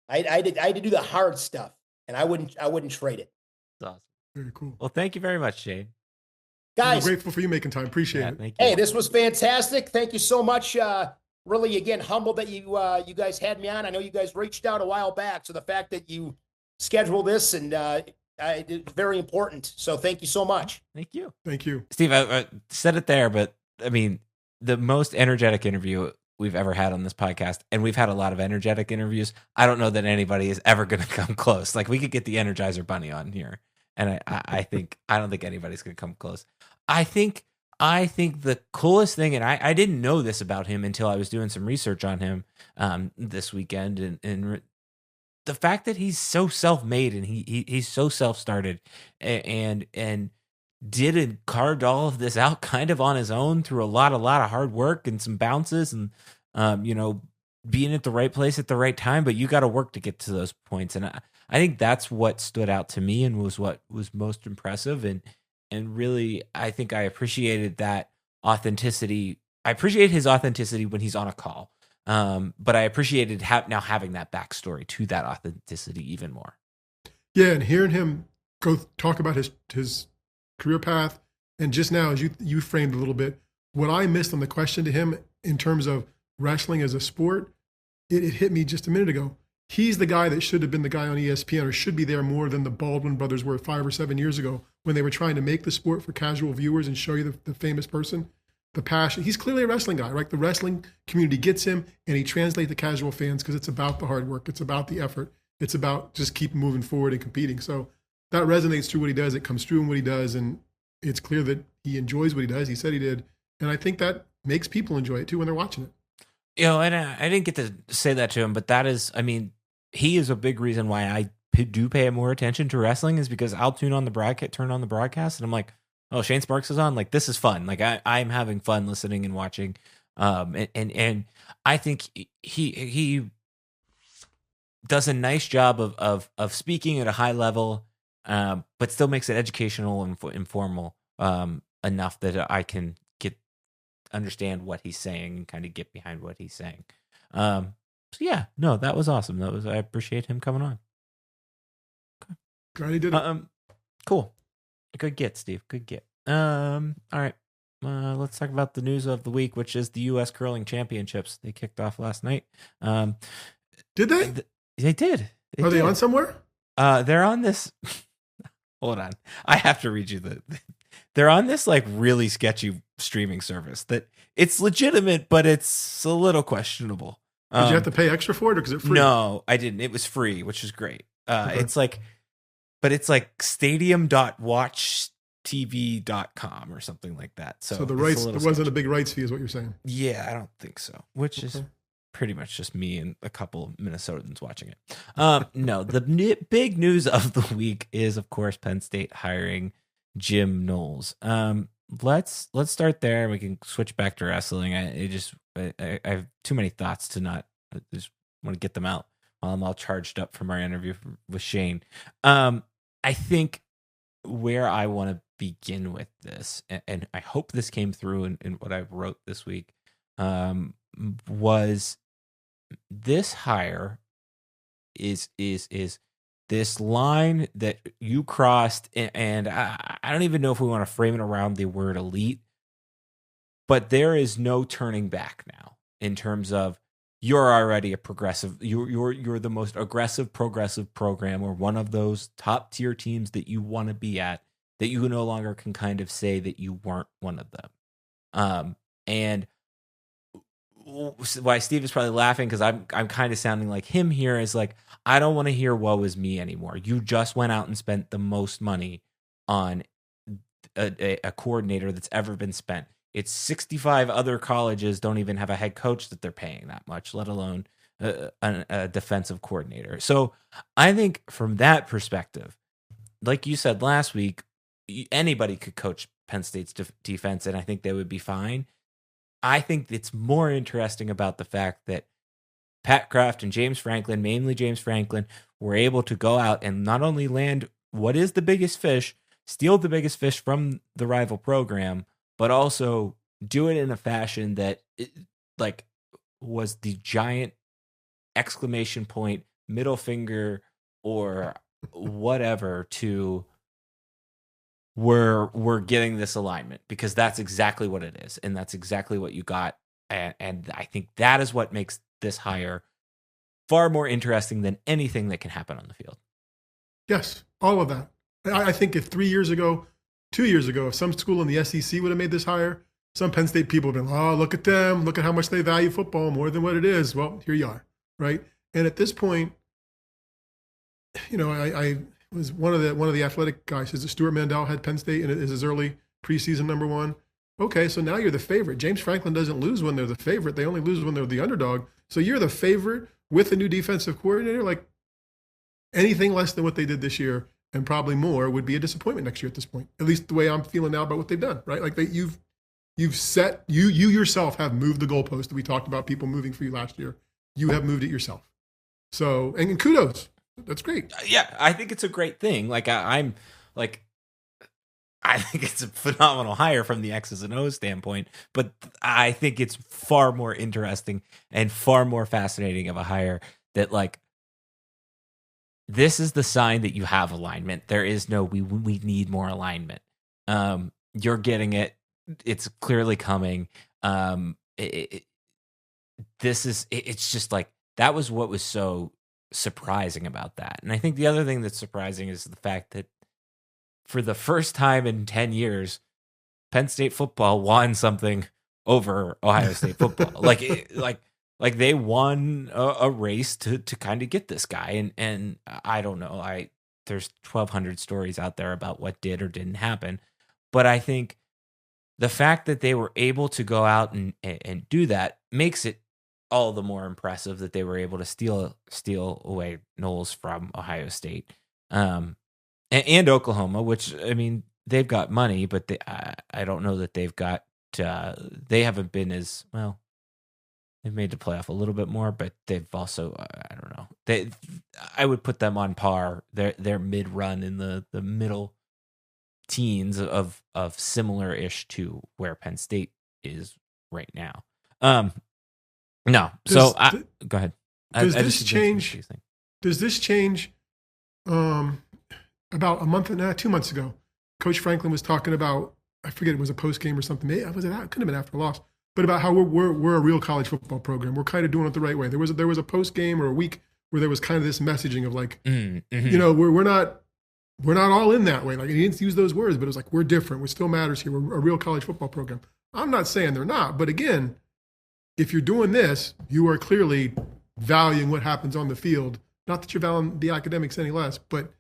had to do the hard stuff, and I wouldn't trade it. That's awesome. Very cool. Well, thank you very much, Shane. I'm Guys, grateful for you making time. Appreciate it. Thank you. hey, this was fantastic. Thank you so much. Really, again, humbled that you guys had me on. I know you guys reached out a while back, so the fact that you scheduled this and it's very important. So thank you so much. Thank you. Thank you. Steve, I said it there, but I mean, the most energetic interview we've ever had on this podcast, and we've had a lot of energetic interviews. I don't know that anybody is ever going to come close. Like, we could get the Energizer Bunny on here, and I don't think anybody's going to come close. I think the coolest thing, and I didn't know this about him until I was doing some research on him this weekend, and the fact that he's so self-made and he's so self-started and carved all of this out kind of on his own through a lot of hard work and some bounces and being at the right place at the right time. But you got to work to get to those points, and I think that's what stood out to me and was what was most impressive. And really, I think I appreciated that authenticity. I appreciate his authenticity when he's on a call, but I appreciated now having that backstory to that authenticity even more. Yeah, and hearing him go talk about his career path, and just now, as you framed a little bit, what I missed on the question to him in terms of wrestling as a sport, it hit me just a minute ago. He's the guy that should have been the guy on ESPN, or should be there more than the Baldwin brothers were 5 or 7 years ago when they were trying to make the sport for casual viewers and show you the famous person, the passion. He's clearly a wrestling guy, right? The wrestling community gets him, and he translates to casual fans because it's about the hard work. It's about the effort. It's about just keep moving forward and competing. So that resonates through what he does. It comes through in what he does. And It's clear that he enjoys what he does. He said he did. And I think that makes people enjoy it too when they're watching it. And I didn't get to say that to him, but that is, I mean, he is a big reason why I do pay more attention to wrestling, is because I'll turn on the broadcast, and I'm like, oh, Shane Sparks is on. Like, this is fun. Like, I'm having fun listening and watching. And I think he does a nice job of speaking at a high level, but still makes it educational and informal enough that I can understand what he's saying and kind of get behind what he's saying. So yeah, no, that was awesome. I appreciate him coming on. Okay. Glad he did it. Cool. Good get, Steve. Good get. All right. Let's talk about the news of the week, which is the U.S. Curling Championships. They kicked off last night. Did they? They did. Are they on somewhere? They're on this. Hold on. I have to read you they're on this like really sketchy streaming service that it's legitimate, but it's a little questionable. Did you have to pay extra for it, or is it free? No, I didn't. It was free, which is great. Okay. It's like stadium.watchtv.com or something like that. So the rights, there wasn't a big rights fee, is what you're saying. Yeah, I don't think so. Which is pretty much just me and a couple of Minnesotans watching it. No, the big news of the week is, of course, Penn State hiring Jim Knowles. Let's start there, and we can switch back to wrestling. I have too many thoughts to not. I just want to get them out while I'm all charged up from our interview with Shane. I think where I want to begin with this, and I hope this came through in what I wrote this week, was this hire is this line that you crossed, and I don't even know if we want to frame it around the word elite, but there is no turning back now in terms of you're already a progressive, you're the most aggressive progressive program, or one of those top tier teams that you want to be at, that you no longer can kind of say that you weren't one of them. And why Steve is probably laughing, because I'm kind of sounding like him here, is like, I don't want to hear woe is me anymore. You just went out and spent the most money on a coordinator that's ever been spent. It's 65 other colleges don't even have a head coach that they're paying that much, let alone a defensive coordinator. So I think from that perspective, like you said last week, anybody could coach Penn State's defense, and I think they would be fine. I think it's more interesting about the fact that Pat Kraft and James Franklin, mainly James Franklin, were able to go out and not only land what is the biggest fish, steal the biggest fish from the rival program, but also do it in a fashion that was the giant exclamation point, middle finger, or whatever to we're getting this alignment, because that's exactly what it is, and that's exactly what you got, and I think that is what makes this hire far more interesting than anything that can happen on the field. Yes, all of that. I think if 2 years ago, if some school in the SEC would have made this hire, some Penn State people would have been, oh, look at them, look at how much they value football more than what it is. Well, here you are, right? And at this point, I was one of the athletic guys says that Stuart Mandel had Penn State as his early preseason number one. Okay, so now you're the favorite. James Franklin doesn't lose when they're the favorite. They only lose when they're the underdog. So you're the favorite with a new defensive coordinator. Like, anything less than what they did this year, and probably more, would be a disappointment next year at this point. At least the way I'm feeling now about what they've done, right? Like you've set, you yourself have moved the goalpost that we talked about people moving for you last year. You have moved it yourself. So, and kudos. That's great. Yeah, I think it's a great thing. Like I think it's a phenomenal hire from the X's and O's standpoint, but I think it's far more interesting and far more fascinating of a hire that, like, this is the sign that you have alignment. There is no, we need more alignment. You're getting it. It's clearly coming. It's just like, that was what was so surprising about that. And I think the other thing that's surprising is the fact that for the first time in 10 years, Penn State football won something over Ohio State football. Like they won a race to kind of get this guy. And I don't know. There's 1,200 stories out there about what did or didn't happen. But I think the fact that they were able to go out and do that makes it all the more impressive that they were able to steal away Knowles from Ohio State, and Oklahoma, which, I mean, they've got money, but I don't know that they've got they haven't been as well. They've made the playoff a little bit more, but they've also I don't know. I would put them on par. They're mid run in the middle teens of similar-ish to where Penn State is right now. No. Go ahead. Does this change? Does this change? About a month and 2 months ago, Coach Franklin was talking about, I forget, it was a post game or something. Maybe was it? It could have been after a loss, but about how we're a real college football program. We're kind of doing it the right way. There was a post game or a week where there was kind of this messaging of like, you know, we're not all in that way. Like, he didn't use those words, but it was like, we're different. What still matters here. We're a real college football program. I'm not saying they're not, but again, if you're doing this, you are clearly valuing what happens on the field. Not that you're valuing the academics any less, but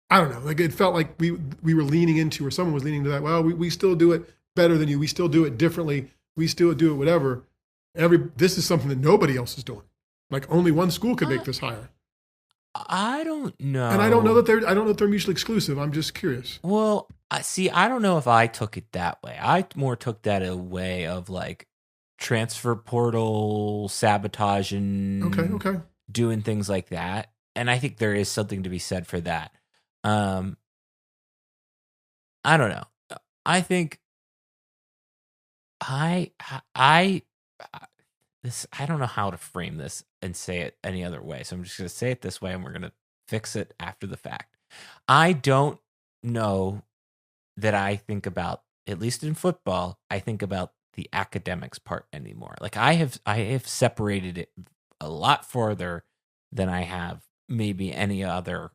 I don't know. Like, it felt like we were leaning into, or someone was leaning to that. Well, we still do it better than you. We still do it differently. We still do it whatever. This is something that nobody else is doing. Like, only one school could make this higher. I don't know. And I don't know that they're mutually exclusive. I'm just curious. Well, I don't know if I took it that way. I more took that a way of like transfer portal sabotaging. Okay. Doing things like that. And I think there is something to be said for that. I don't know. I think I don't know how to frame this and say it any other way. So I'm just going to say it this way, and we're going to fix it after the fact. I don't know that I think about, at least in football, I think about the academics part anymore. Like, I have separated it a lot further than I have maybe any other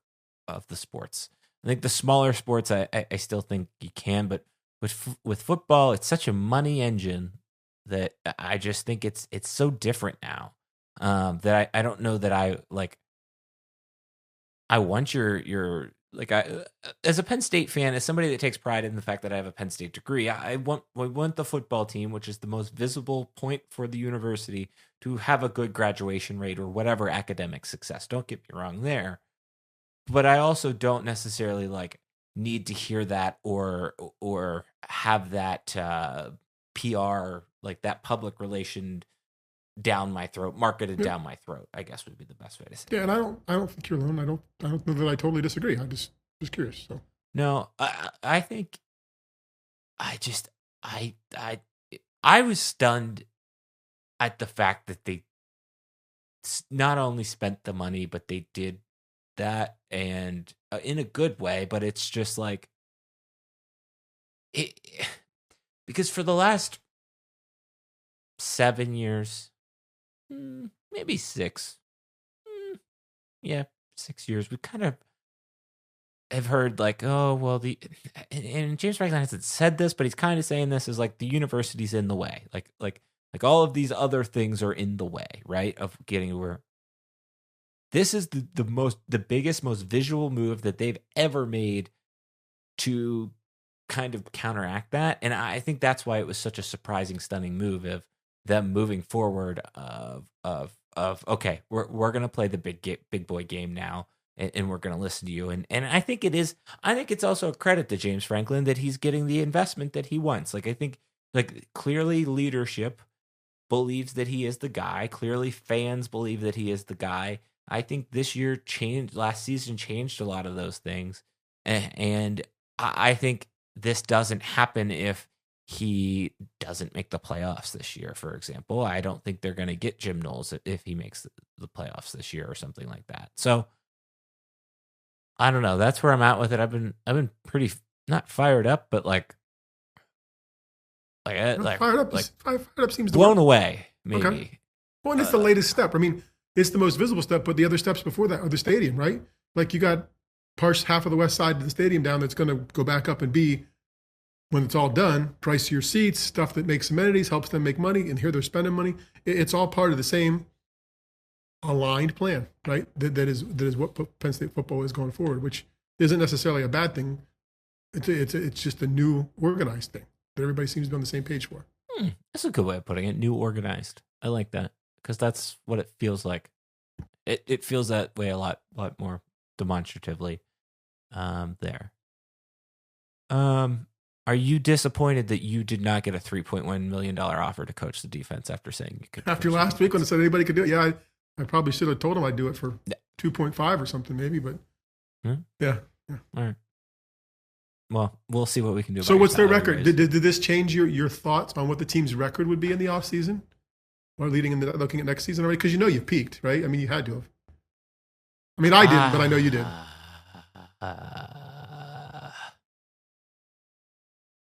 of the sports. I think the smaller sports, I still think you can, but with football, it's such a money engine that I just think it's so different now, that I don't know that I want your like, as a Penn State fan, as somebody that takes pride in the fact that I have a Penn State degree, I want the football team, which is the most visible point for the university, to have a good graduation rate or whatever academic success. Don't get me wrong there. But I also don't necessarily like need to hear that or have that PR, like that public relation down my throat, marketed down my throat, I guess would be the best way to say it. Yeah, and I don't think you're alone. I don't know that I totally disagree. I'm just curious. So no, I think I was stunned at the fact that they not only spent the money, but they did that, and in a good way. But it's just like it, because for the last 7 years, maybe 6, 6 years, we kind of have heard like, oh well, and James Franklin hasn't said this, but he's kind of saying this is like the university's in the way, like all of these other things are in the way, right, of getting where. This is the biggest, most visual move that they've ever made to kind of counteract that. And I think that's why it was such a surprising, stunning move of them moving forward of okay, we're going to play the big boy game now, and we're going to listen to you. And I think it's also a credit to James Franklin that he's getting the investment that he wants. Like, I think, like, clearly leadership believes that he is the guy. Clearly fans believe that he is the guy. I think last season changed a lot of those things. And I think this doesn't happen if he doesn't make the playoffs this year, for example. I don't think they're going to get Jim Knowles if he makes the playoffs this year or something like that. So I don't know. That's where I'm at with it. I've been pretty not fired up, but like fired up seems blown away, maybe. Okay. Well, and it's the latest step. I mean, it's the most visible step, but the other steps before that are the stadium, right? Like, you got half of the west side of the stadium down that's going to go back up and be, when it's all done, pricier seats, stuff that makes amenities, helps them make money, and here they're spending money. It's all part of the same aligned plan, right? That is what Penn State football is going forward, which isn't necessarily a bad thing. It's just a new organized thing that everybody seems to be on the same page for. That's a good way of putting it. New organized. I like that because that's what it feels like. It feels that way a lot more demonstratively. There. Are you disappointed that you did not get a $3.1 million offer to coach the defense after saying you could? After last week when I said anybody could do it, yeah, I probably should have told him I'd do it for 2.5 or something maybe, but yeah. All right. Well, we'll see what we can do. So what's their record? Did this change your thoughts on what the team's record would be in the offseason? Or looking at next season already? Because you peaked, right? I mean, you had to have. I mean, I didn't, but I know you did.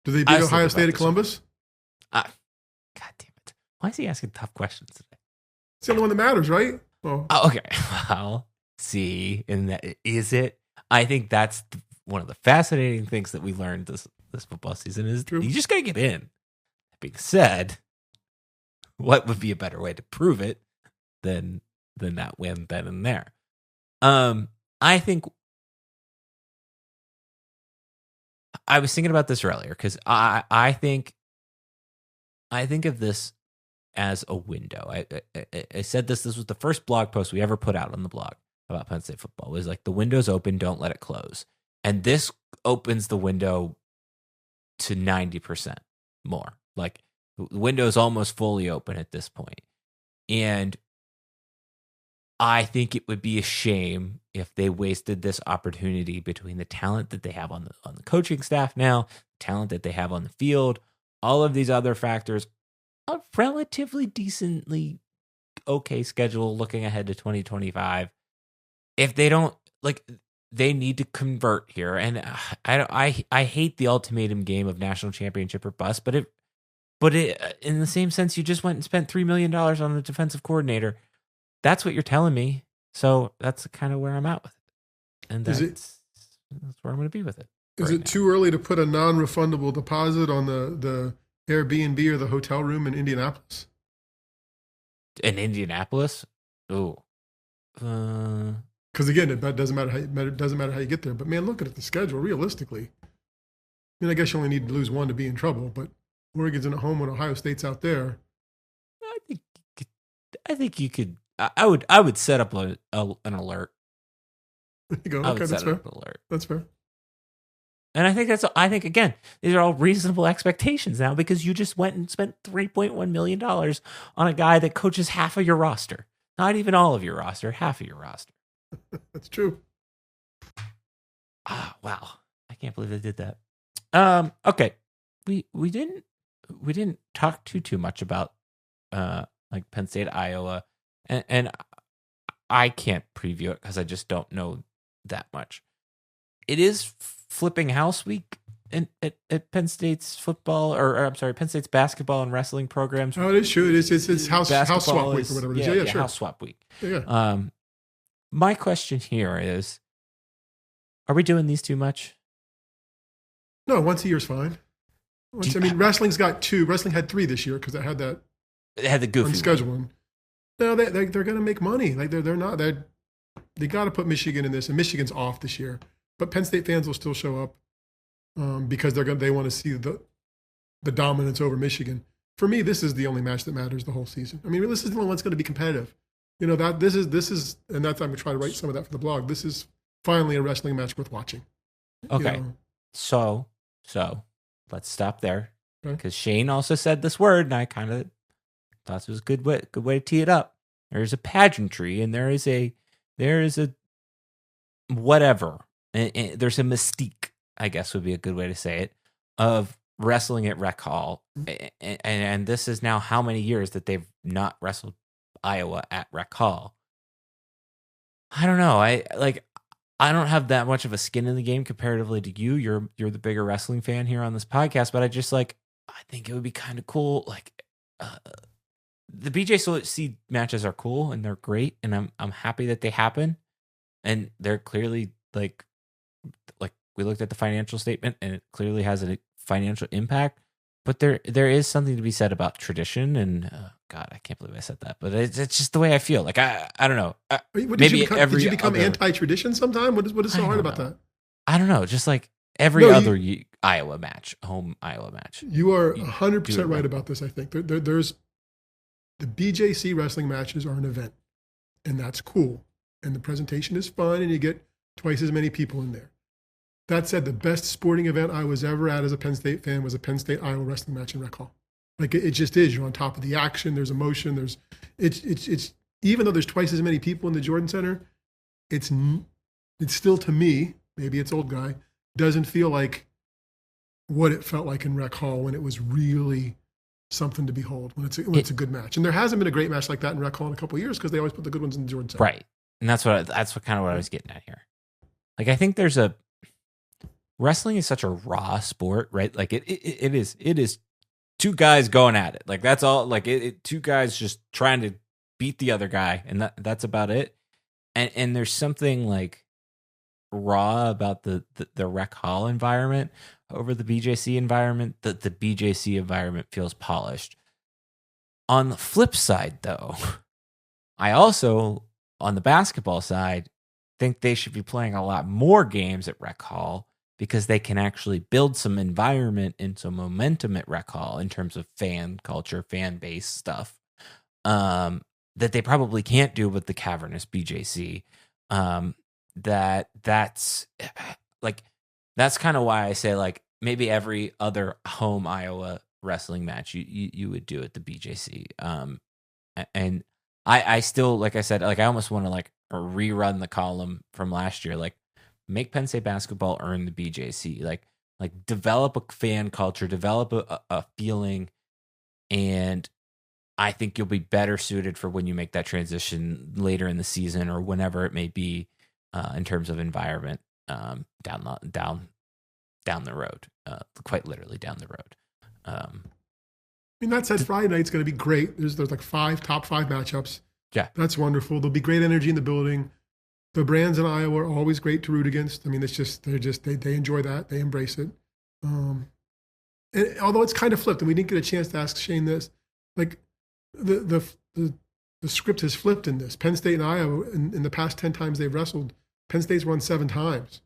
Do they beat Ohio State at Columbus? God damn it. Why is he asking tough questions today? It's the only one that matters, right? Oh, okay. Well, see, and that is it. I think that's one of the fascinating things that we learned this football season is you just got to get in. That being said, what would be a better way to prove it than that win then and there? I think I was thinking about this earlier because I think of this as a window. I said this was the first blog post we ever put out on the blog about Penn State football. It was like the window's open, don't let it close. And this opens the window to 90% more. Like the window is almost fully open at this point. And I think it would be a shame if they wasted this opportunity between the talent that they have on the coaching staff now, talent that they have on the field, all of these other factors, a relatively decently okay schedule looking ahead to 2025. If they don't, they need to convert here. And I hate the ultimatum game of national championship or bust, but in the same sense, you just went and spent $3 million on the defensive coordinator. That's what you're telling me. So that's kind of where I'm at with it. And that's where I'm going to be with it. Is it too early to put a non-refundable deposit on the Airbnb or the hotel room in Indianapolis? In Indianapolis? Oh. Because again, it doesn't matter how you get there. But man, looking at the schedule, realistically, I mean, I guess you only need to lose one to be in trouble. But Oregon's in at home when Ohio State's out there. I think you could. I would set up an alert. There you go. Okay, that's fair. That's fair. And I think again, these are all reasonable expectations now because you just went and spent $3.1 million on a guy that coaches half of your roster. Not even all of your roster, half of your roster. That's true. Wow. I can't believe they did that. Okay. We didn't talk too much about like Penn State, Iowa, and I can't preview it because I just don't know that much. It is flipping house week at Penn State's football, or I'm sorry, Penn State's basketball and wrestling programs. Oh, it is true. It's house swap week or whatever it is. Yeah, sure. House swap week. Yeah. My question here is, are we doing these too much? No, once a year's fine. Wrestling's got two. Wrestling had three this year because it had that. It had the goofy scheduling. No, they're going to make money. Like they got to put Michigan in this, and Michigan's off this year. But Penn State fans will still show up because they want to see the dominance over Michigan. For me, this is the only match that matters the whole season. I mean, this is the only one that's going to be competitive. You know that this is, and that's I'm going to try to write some of that for the blog. This is finally a wrestling match worth watching. Okay, so let's stop there because Shane also said this word, and I kind of thought it was a good way to tee it up. There's a pageantry, and there is a whatever. And there's a mystique, I guess would be a good way to say it, of wrestling at Rec Hall. And this is now how many years that they've not wrestled Iowa at Rec Hall. I don't know. I don't have that much of a skin in the game comparatively to you. You're the bigger wrestling fan here on this podcast, but I think it would be kind of cool. The BJC matches are cool and they're great, and I'm happy that they happen. And they're clearly like we looked at the financial statement, and it clearly has a financial impact. But there is something to be said about tradition, and God, I can't believe I said that. But it's just the way I feel. Like I don't know. Did you become anti-tradition sometime? What is so hard about that? I don't know. Just like every other Iowa match, home Iowa match. You are 100% right about this. I think there's the BJC wrestling matches are an event, and that's cool. And the presentation is fun, and you get twice as many people in there. That said, the best sporting event I was ever at as a Penn State fan was a Penn State Iowa wrestling match in Rec Hall. Like it just is. You're on top of the action. There's emotion. It's even though there's twice as many people in the Jordan Center, it's still, to me, maybe it's old guy, doesn't feel like what it felt like in Rec Hall when it was really something to behold, when it's a good match. And there hasn't been a great match like that in Rec Hall in a couple of years because they always put the good ones in the Jordan Center. Right. And that's what kind of what I was getting at here. Like, I think wrestling is such a raw sport, right? Like it is two guys going at it. Like that's all, like two guys just trying to beat the other guy. And that's about it. And there's something like raw about the Rec Hall environment over the BJC environment, that the BJC environment feels polished. On the flip side, though, I also, on the basketball side, think they should be playing a lot more games at Rec Hall because they can actually build some environment and some momentum at Rec Hall in terms of fan culture, fan base stuff that they probably can't do with the cavernous BJC. That's kind of why I say, like, maybe every other home Iowa wrestling match you would do at the BJC. And I still, like I said, like I almost want to like rerun the column from last year, like make Penn State basketball earn the BJC, like develop a fan culture, develop a feeling, and I think you'll be better suited for when you make that transition later in the season or whenever it may be, in terms of environment, down the road, quite literally down the road. I mean, that said, Friday night's going to be great. There's like top five matchups. Yeah, that's wonderful. There'll be great energy in the building. The brands in Iowa are always great to root against. I mean, they enjoy that. They embrace it. And although it's kind of flipped, and we didn't get a chance to ask Shane this, like the script has flipped in this. Penn State and Iowa, in the past 10 times they've wrestled, Penn State's won 7 times.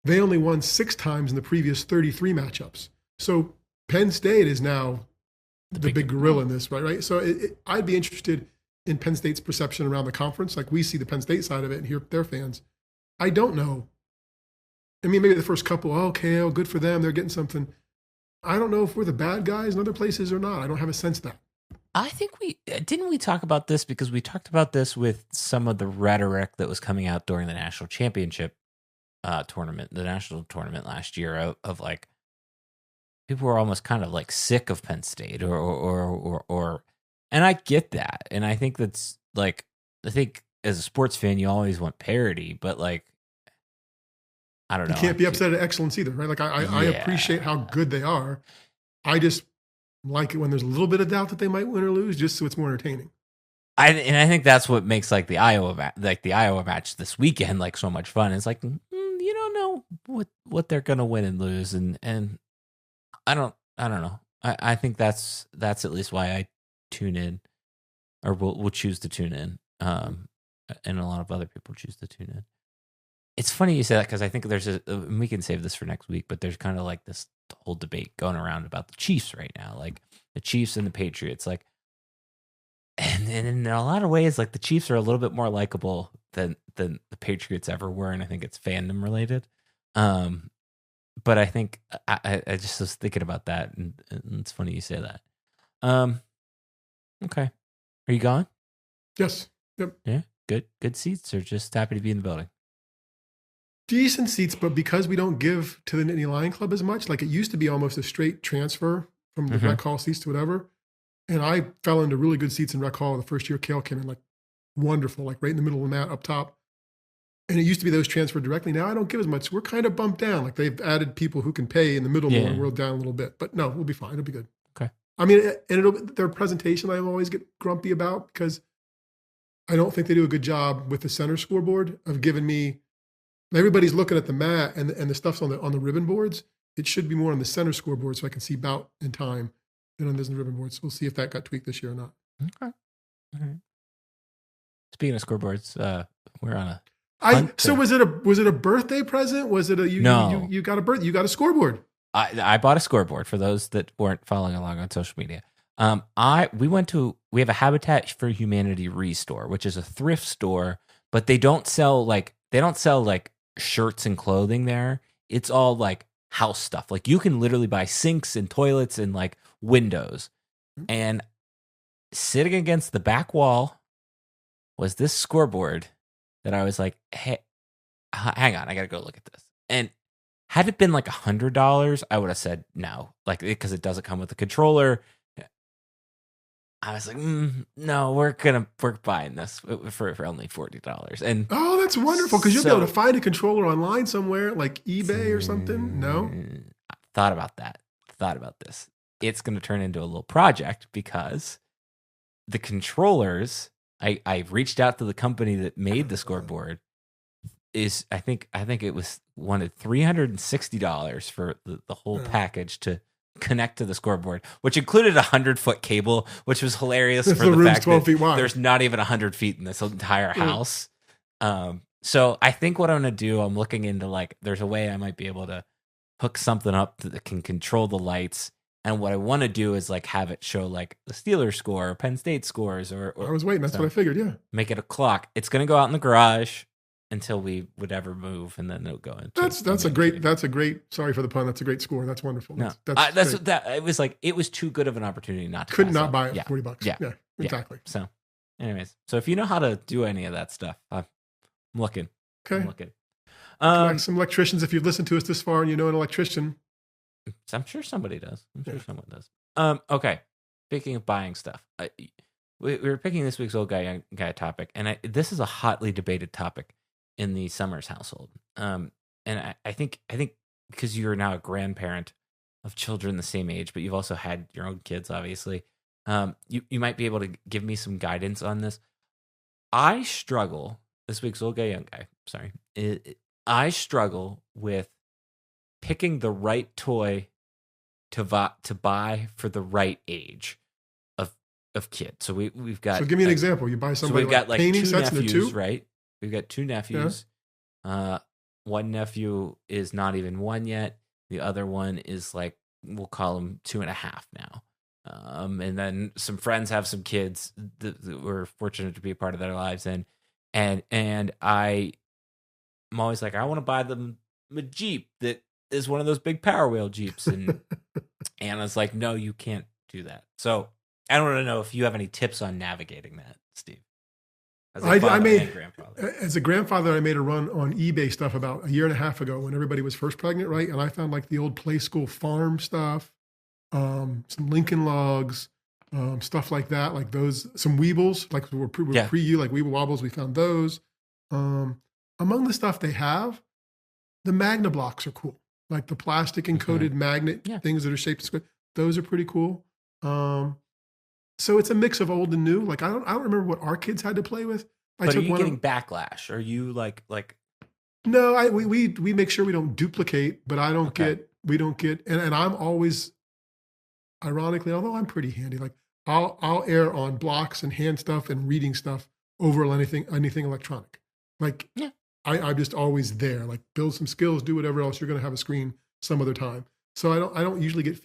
They only won 6 times in the previous 33 matchups. So Penn State is now the big gorilla in this, right? So I'd be interested in Penn State's perception around the conference. Like, we see the Penn State side of it and hear their fans. I don't know. I mean, maybe the first couple, okay, good for them, they're getting something. I don't know if we're the bad guys in other places or not. I don't have a sense of that. I think we talk about this because we talked about this with some of the rhetoric that was coming out during the national championship tournament, the national tournament last year, of like, people were almost kind of like sick of Penn State or and I get that. And I think that's like, I think as a sports fan, you always want parity, but like, I don't know. You can't be upset at excellence either, right? Like I appreciate how good they are. I just like it when there's a little bit of doubt that they might win or lose, just so it's more entertaining. I think that's what makes like the Iowa match this weekend like so much fun. It's like, you don't know what they're gonna win and lose, and I don't know. I think that's at least why I tune in, or will choose to tune in. And a lot of other people choose to tune in. It's funny you say that because I think there's and we can save this for next week, but there's kind of like this whole debate going around about the Chiefs right now, like the Chiefs and the Patriots, like, and in a lot of ways, like the Chiefs are a little bit more likable than the Patriots ever were, and I think it's fandom related. But I think I just was thinking about that, and it's funny you say that. Okay, are you gone? Yes. Yep. Yeah. Good seats, or just happy to be in the building? Decent seats, but because we don't give to the Nittany Lion Club as much, like it used to be almost a straight transfer from the Rec Hall seats to whatever. And I fell into really good seats in Rec Hall the first year Kale came in, like wonderful, like right in the middle of the mat up top. And it used to be those transferred directly. Now I don't give as much. We're kind of bumped down. Like they've added people who can pay in the middle more, and we're down a little bit. But no, we'll be fine. It'll be good. Okay. I mean, and their presentation I always get grumpy about because I don't think they do a good job with the center scoreboard of giving me. Everybody's looking at the mat and the stuff's on the ribbon boards. It should be more on the center scoreboard so I can see bout and time than on the ribbon boards. So we'll see if that got tweaked this year or not. Okay. All right. Speaking of scoreboards, we're on a So was it a birthday present? Was it you got a scoreboard? I bought a scoreboard for those that weren't following along on social media. We have a Habitat for Humanity Restore, which is a thrift store, but they don't sell like shirts and clothing there. It's all like house stuff. Like you can literally buy sinks and toilets and like windows. And sitting against the back wall was this scoreboard that I was like, hey, hang on, I got to go look at this. And had it been like $100, I would have said no, like because it doesn't come with a controller. I was like, no, we're buying this for only $40. And oh, that's wonderful because you'll be able to find a controller online somewhere, like eBay or something. No, thought about that. Thought about this. It's going to turn into a little project because the controllers. I reached out to the company that made the scoreboard. I think it wanted $360 for the whole package to connect to the scoreboard, which included a 100-foot cable, which was hilarious for the fact 12 feet wide. There's not even 100 feet in this entire house. So I think what I'm going to do, I'm looking into like, there's a way I might be able to hook something up that can control the lights. And what I want to do is like have it show like the Steelers score, or Penn State scores, or I was waiting. That's what I figured. Yeah. Make it a clock. It's going to go out in the garage until we would ever move, and then it'll go into. That's a great. Sorry for the pun. That's a great score. That's wonderful. No, that's that. It was like it was too good of an opportunity not to. Could not buy it. $40. Yeah, exactly. So, anyways, so if you know how to do any of that stuff, I'm looking. Okay. I'm looking. Some electricians. If you've listened to us this far and you know an electrician. I'm sure somebody does. Someone does. Okay. Speaking of buying stuff, we were picking this week's old guy topic, and this is a hotly debated topic in the Summers household. And I think because you're now a grandparent of children the same age, but you've also had your own kids, obviously. You might be able to give me some guidance on this. I struggle. This week's old guy, young guy. Sorry, I struggle with picking the right toy to buy for the right age of kid. So we've got. So give me an example. You buy somebody. So we've got like painting two sets nephews, right? We've got two nephews. Yeah. One nephew is not even one yet. The other one is like, we'll call him 2.5 now. And then some friends have some kids that we're fortunate to be a part of their lives, and I'm always like, I want to buy them a Jeep that is one of those big Power Wheel Jeeps, and Anna's like, no, you can't do that. So I don't want to know if you have any tips on navigating that, Steve. As a grandfather, I made a run on eBay stuff about 1.5 years ago when everybody was first pregnant, right? And I found like the old Play School farm stuff, some Lincoln Logs, stuff like that, like those, some Weebles, like were pre-U, like Weeble Wobbles. We found those. Among the stuff they have, the Magna blocks are cool. Like the plastic encoded magnet things that are shaped square. Those are pretty cool. So it's a mix of old and new. Like I don't remember what our kids had to play with. But are you getting backlash? Are you like? No, we make sure we don't duplicate, but we don't get, and I'm always, ironically, although I'm pretty handy, like I'll err on blocks and hand stuff and reading stuff over anything electronic. Like I'm just always there. Like build some skills, do whatever else. You're going to have a screen some other time. So I don't usually get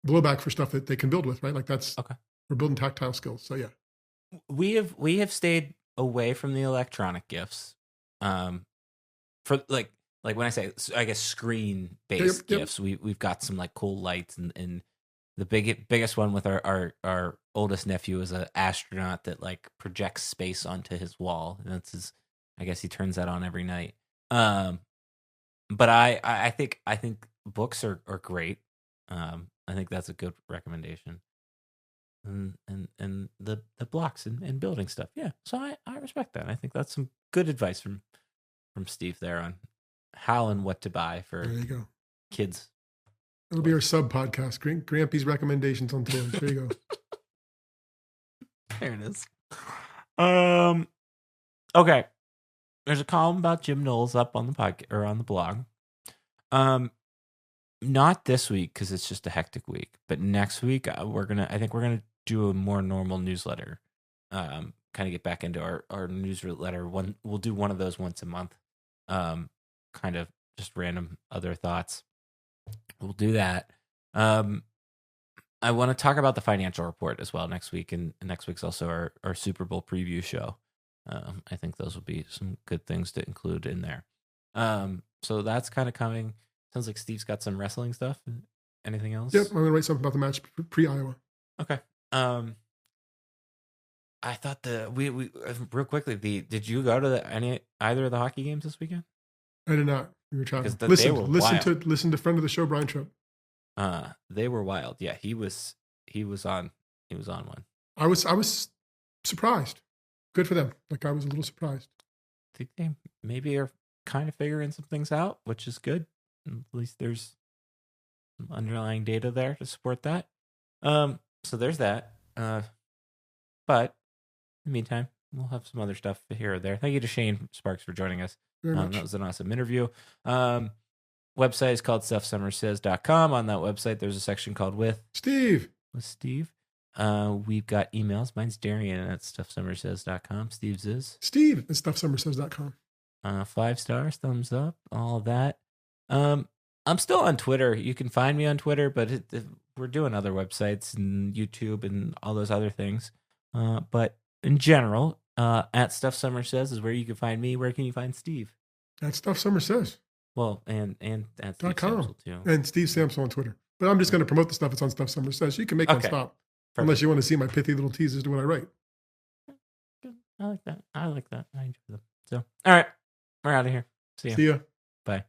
blowback for stuff that they can build with, right? Like that's okay. We're building tactile skills. So yeah. We have stayed away from the electronic gifts. For like when I say, I guess screen based gifts, we've got some like cool lights, and the biggest one with our oldest nephew is an astronaut that like projects space onto his wall, and that's his. I guess he turns that on every night. But I think books are great. I think that's a good recommendation. And the blocks and building stuff. Yeah. So I respect that. I think that's some good advice from Steve there on how and what to buy for there you go. Kids. It'll be our sub podcast. Grampy's recommendations on toys. There you go. There it is. Okay. There's a column about Jim Knowles up on the podcast or on the blog. Not this week because it's just a hectic week, but next week I think we're gonna do a more normal newsletter kind of get back into our newsletter. We'll do one of those once a month. Kind of just random other thoughts. We'll do that. I want to talk about the financial report as well next week, and next week's also our Super Bowl preview show. I think those will be some good things to include in there. So that's kind of coming. Sounds like Steve's got some wrestling stuff. Anything else? Yep, I'm going to write something about the match pre-Iowa. Okay. I thought we real quickly. Did you go to either of the hockey games this weekend? I did not. We were traveling. Listen to friend of the show Brian Tripp. They were wild. Yeah, he was on one. I was surprised. Good for them. Like, I was a little surprised. I think they maybe are kind of figuring some things out, which is good. At least there's some underlying data there to support that. So there's that. But in the meantime, we'll have some other stuff here or there. Thank you to Shane Sparks for joining us. Very much. That was an awesome interview. Website is called stuffsummersays.com. On that website, there's a section called With Steve. We've got emails. Mine's Darian at stuffsummersays.com. Steve's is Steve at stuffsummersays.com. 5 stars, thumbs up, all of that. I'm still on Twitter. You can find me on Twitter, but we're doing other websites and YouTube and all those other things. But in general, at Stuff Summer Says is where you can find me. Where can you find Steve? At Stuff Summer Says. Well, and at Steve .com. too. And Steve Samsel on Twitter. But I'm just going to promote the stuff that's on Stuff Summer Says. You can make one stop. Perfect. Unless you want to see my pithy little teasers to what I write. I like that. I enjoy them. So, all right. We're out of here. See ya. See ya. Bye.